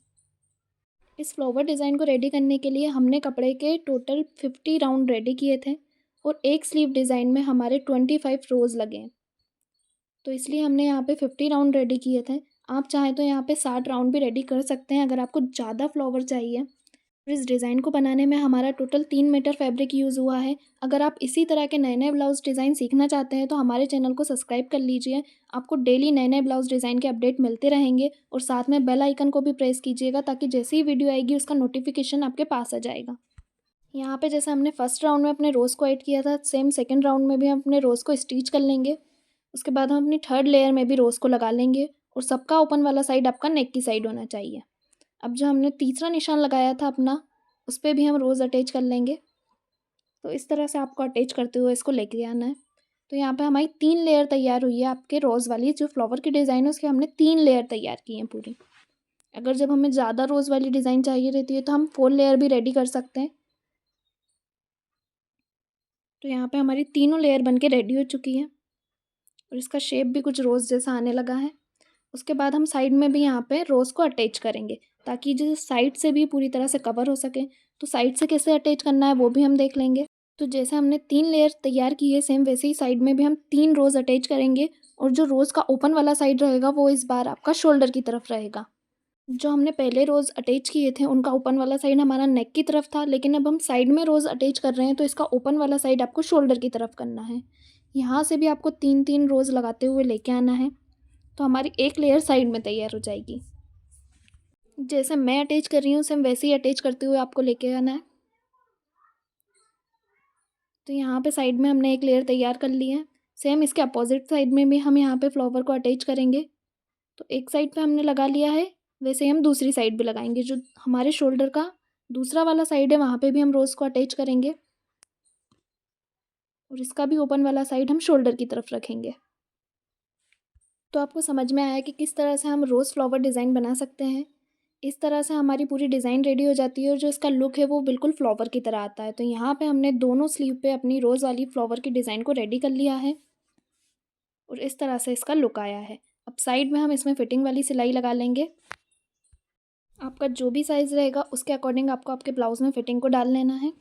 इस फ्लावर डिज़ाइन को रेडी करने के लिए हमने कपड़े के टोटल 50 राउंड रेडी किए थे और एक स्लीव डिज़ाइन में हमारे 25 रोज़ लगे हैं। तो इसलिए हमने यहाँ पे 50 राउंड रेडी किए थे। आप चाहें तो यहाँ पे 60 राउंड भी रेडी कर सकते हैं अगर आपको ज़्यादा फ्लावर चाहिए। इस डिज़ाइन को बनाने में हमारा टोटल 3 मीटर फैब्रिक यूज़ हुआ है। अगर आप इसी तरह के नए नए ब्लाउज़ डिज़ाइन सीखना चाहते हैं तो हमारे चैनल को सब्सक्राइब कर लीजिए। आपको डेली नए नए ब्लाउज़ डिज़ाइन के अपडेट मिलते रहेंगे और साथ में बेल आइकन को भी प्रेस कीजिएगा ताकि जैसे ही वीडियो आएगी उसका नोटिफिकेशन आपके पास आ जाएगा। यहाँ पे जैसे हमने फर्स्ट राउंड में अपने रोज़ को ऐड किया था, सेम सेकेंड राउंड में भी हम अपने रोज़ को स्टिच कर लेंगे। उसके बाद हम अपनी थर्ड लेयर में भी रोज़ को लगा लेंगे और सबका ओपन वाला साइड आपका नेक की साइड होना चाहिए। अब जो हमने तीसरा निशान लगाया था अपना, उस पे भी हम रोज़ अटैच कर लेंगे। तो इस तरह से आपको अटैच करते हुए इसको लेके आना है। तो यहाँ पे हमारी 3 लेयर तैयार हुई है। आपके रोज़ वाली जो फ्लावर की डिज़ाइन है उसके हमने 3 लेयर तैयार की हैं पूरी। अगर जब हमें ज़्यादा रोज़ वाली डिज़ाइन चाहिए रहती है तो हम 4 लेयर भी रेडी कर सकते हैं। तो यहाँ पे हमारी तीनों लेयर बन के रेडी हो चुकी है और इसका शेप भी कुछ रोज़ जैसा आने लगा है। उसके बाद हम साइड में भी यहाँ पे रोज़ को अटैच करेंगे ताकि जो साइड से भी पूरी तरह से कवर हो सके। तो साइड से कैसे अटैच करना है वो भी हम देख लेंगे। तो जैसे हमने 3 लेयर तैयार की है सेम वैसे ही साइड में भी हम 3 रोज़ अटैच करेंगे और जो रोज़ का ओपन वाला साइड रहेगा वो इस बार आपका शोल्डर की तरफ रहेगा। जो हमने पहले रोज़ अटैच किए थे उनका ओपन वाला साइड हमारा नेक की तरफ था, लेकिन अब हम साइड में रोज़ अटैच कर रहे हैं तो इसका ओपन वाला साइड आपको शोल्डर की तरफ करना है। यहाँ से भी आपको 3-3 रोज़ लगाते हुए लेके आना है। तो हमारी एक लेयर साइड में तैयार हो जाएगी। जैसे मैं अटैच कर रही हूँ सेम वैसे ही अटैच करते हुए आपको लेके आना है। तो यहाँ पे साइड में हमने एक लेयर तैयार कर ली है। सेम इसके अपोजिट साइड में भी हम यहाँ पे फ्लावर को अटैच करेंगे। तो एक साइड पे हमने लगा लिया है, वैसे ही हम दूसरी साइड भी लगाएंगे। जो हमारे शोल्डर का दूसरा वाला साइड है वहाँ पे भी हम रोज़ को अटैच करेंगे और इसका भी ओपन वाला साइड हम शोल्डर की तरफ रखेंगे। तो आपको समझ में आया कि किस तरह से हम रोज़ फ्लावर डिज़ाइन बना सकते हैं। इस तरह से हमारी पूरी डिज़ाइन रेडी हो जाती है और जो इसका लुक है वो बिल्कुल फ्लावर की तरह आता है। तो यहाँ पे हमने दोनों स्लीव पे अपनी रोज़ वाली फ्लावर की डिज़ाइन को रेडी कर लिया है और इस तरह से इसका लुक आया है। अब साइड में हम इसमें फिटिंग वाली सिलाई लगा लेंगे। आपका जो भी साइज़ रहेगा उसके अकॉर्डिंग आपको आपके ब्लाउज़ में फिटिंग को डाल लेना है।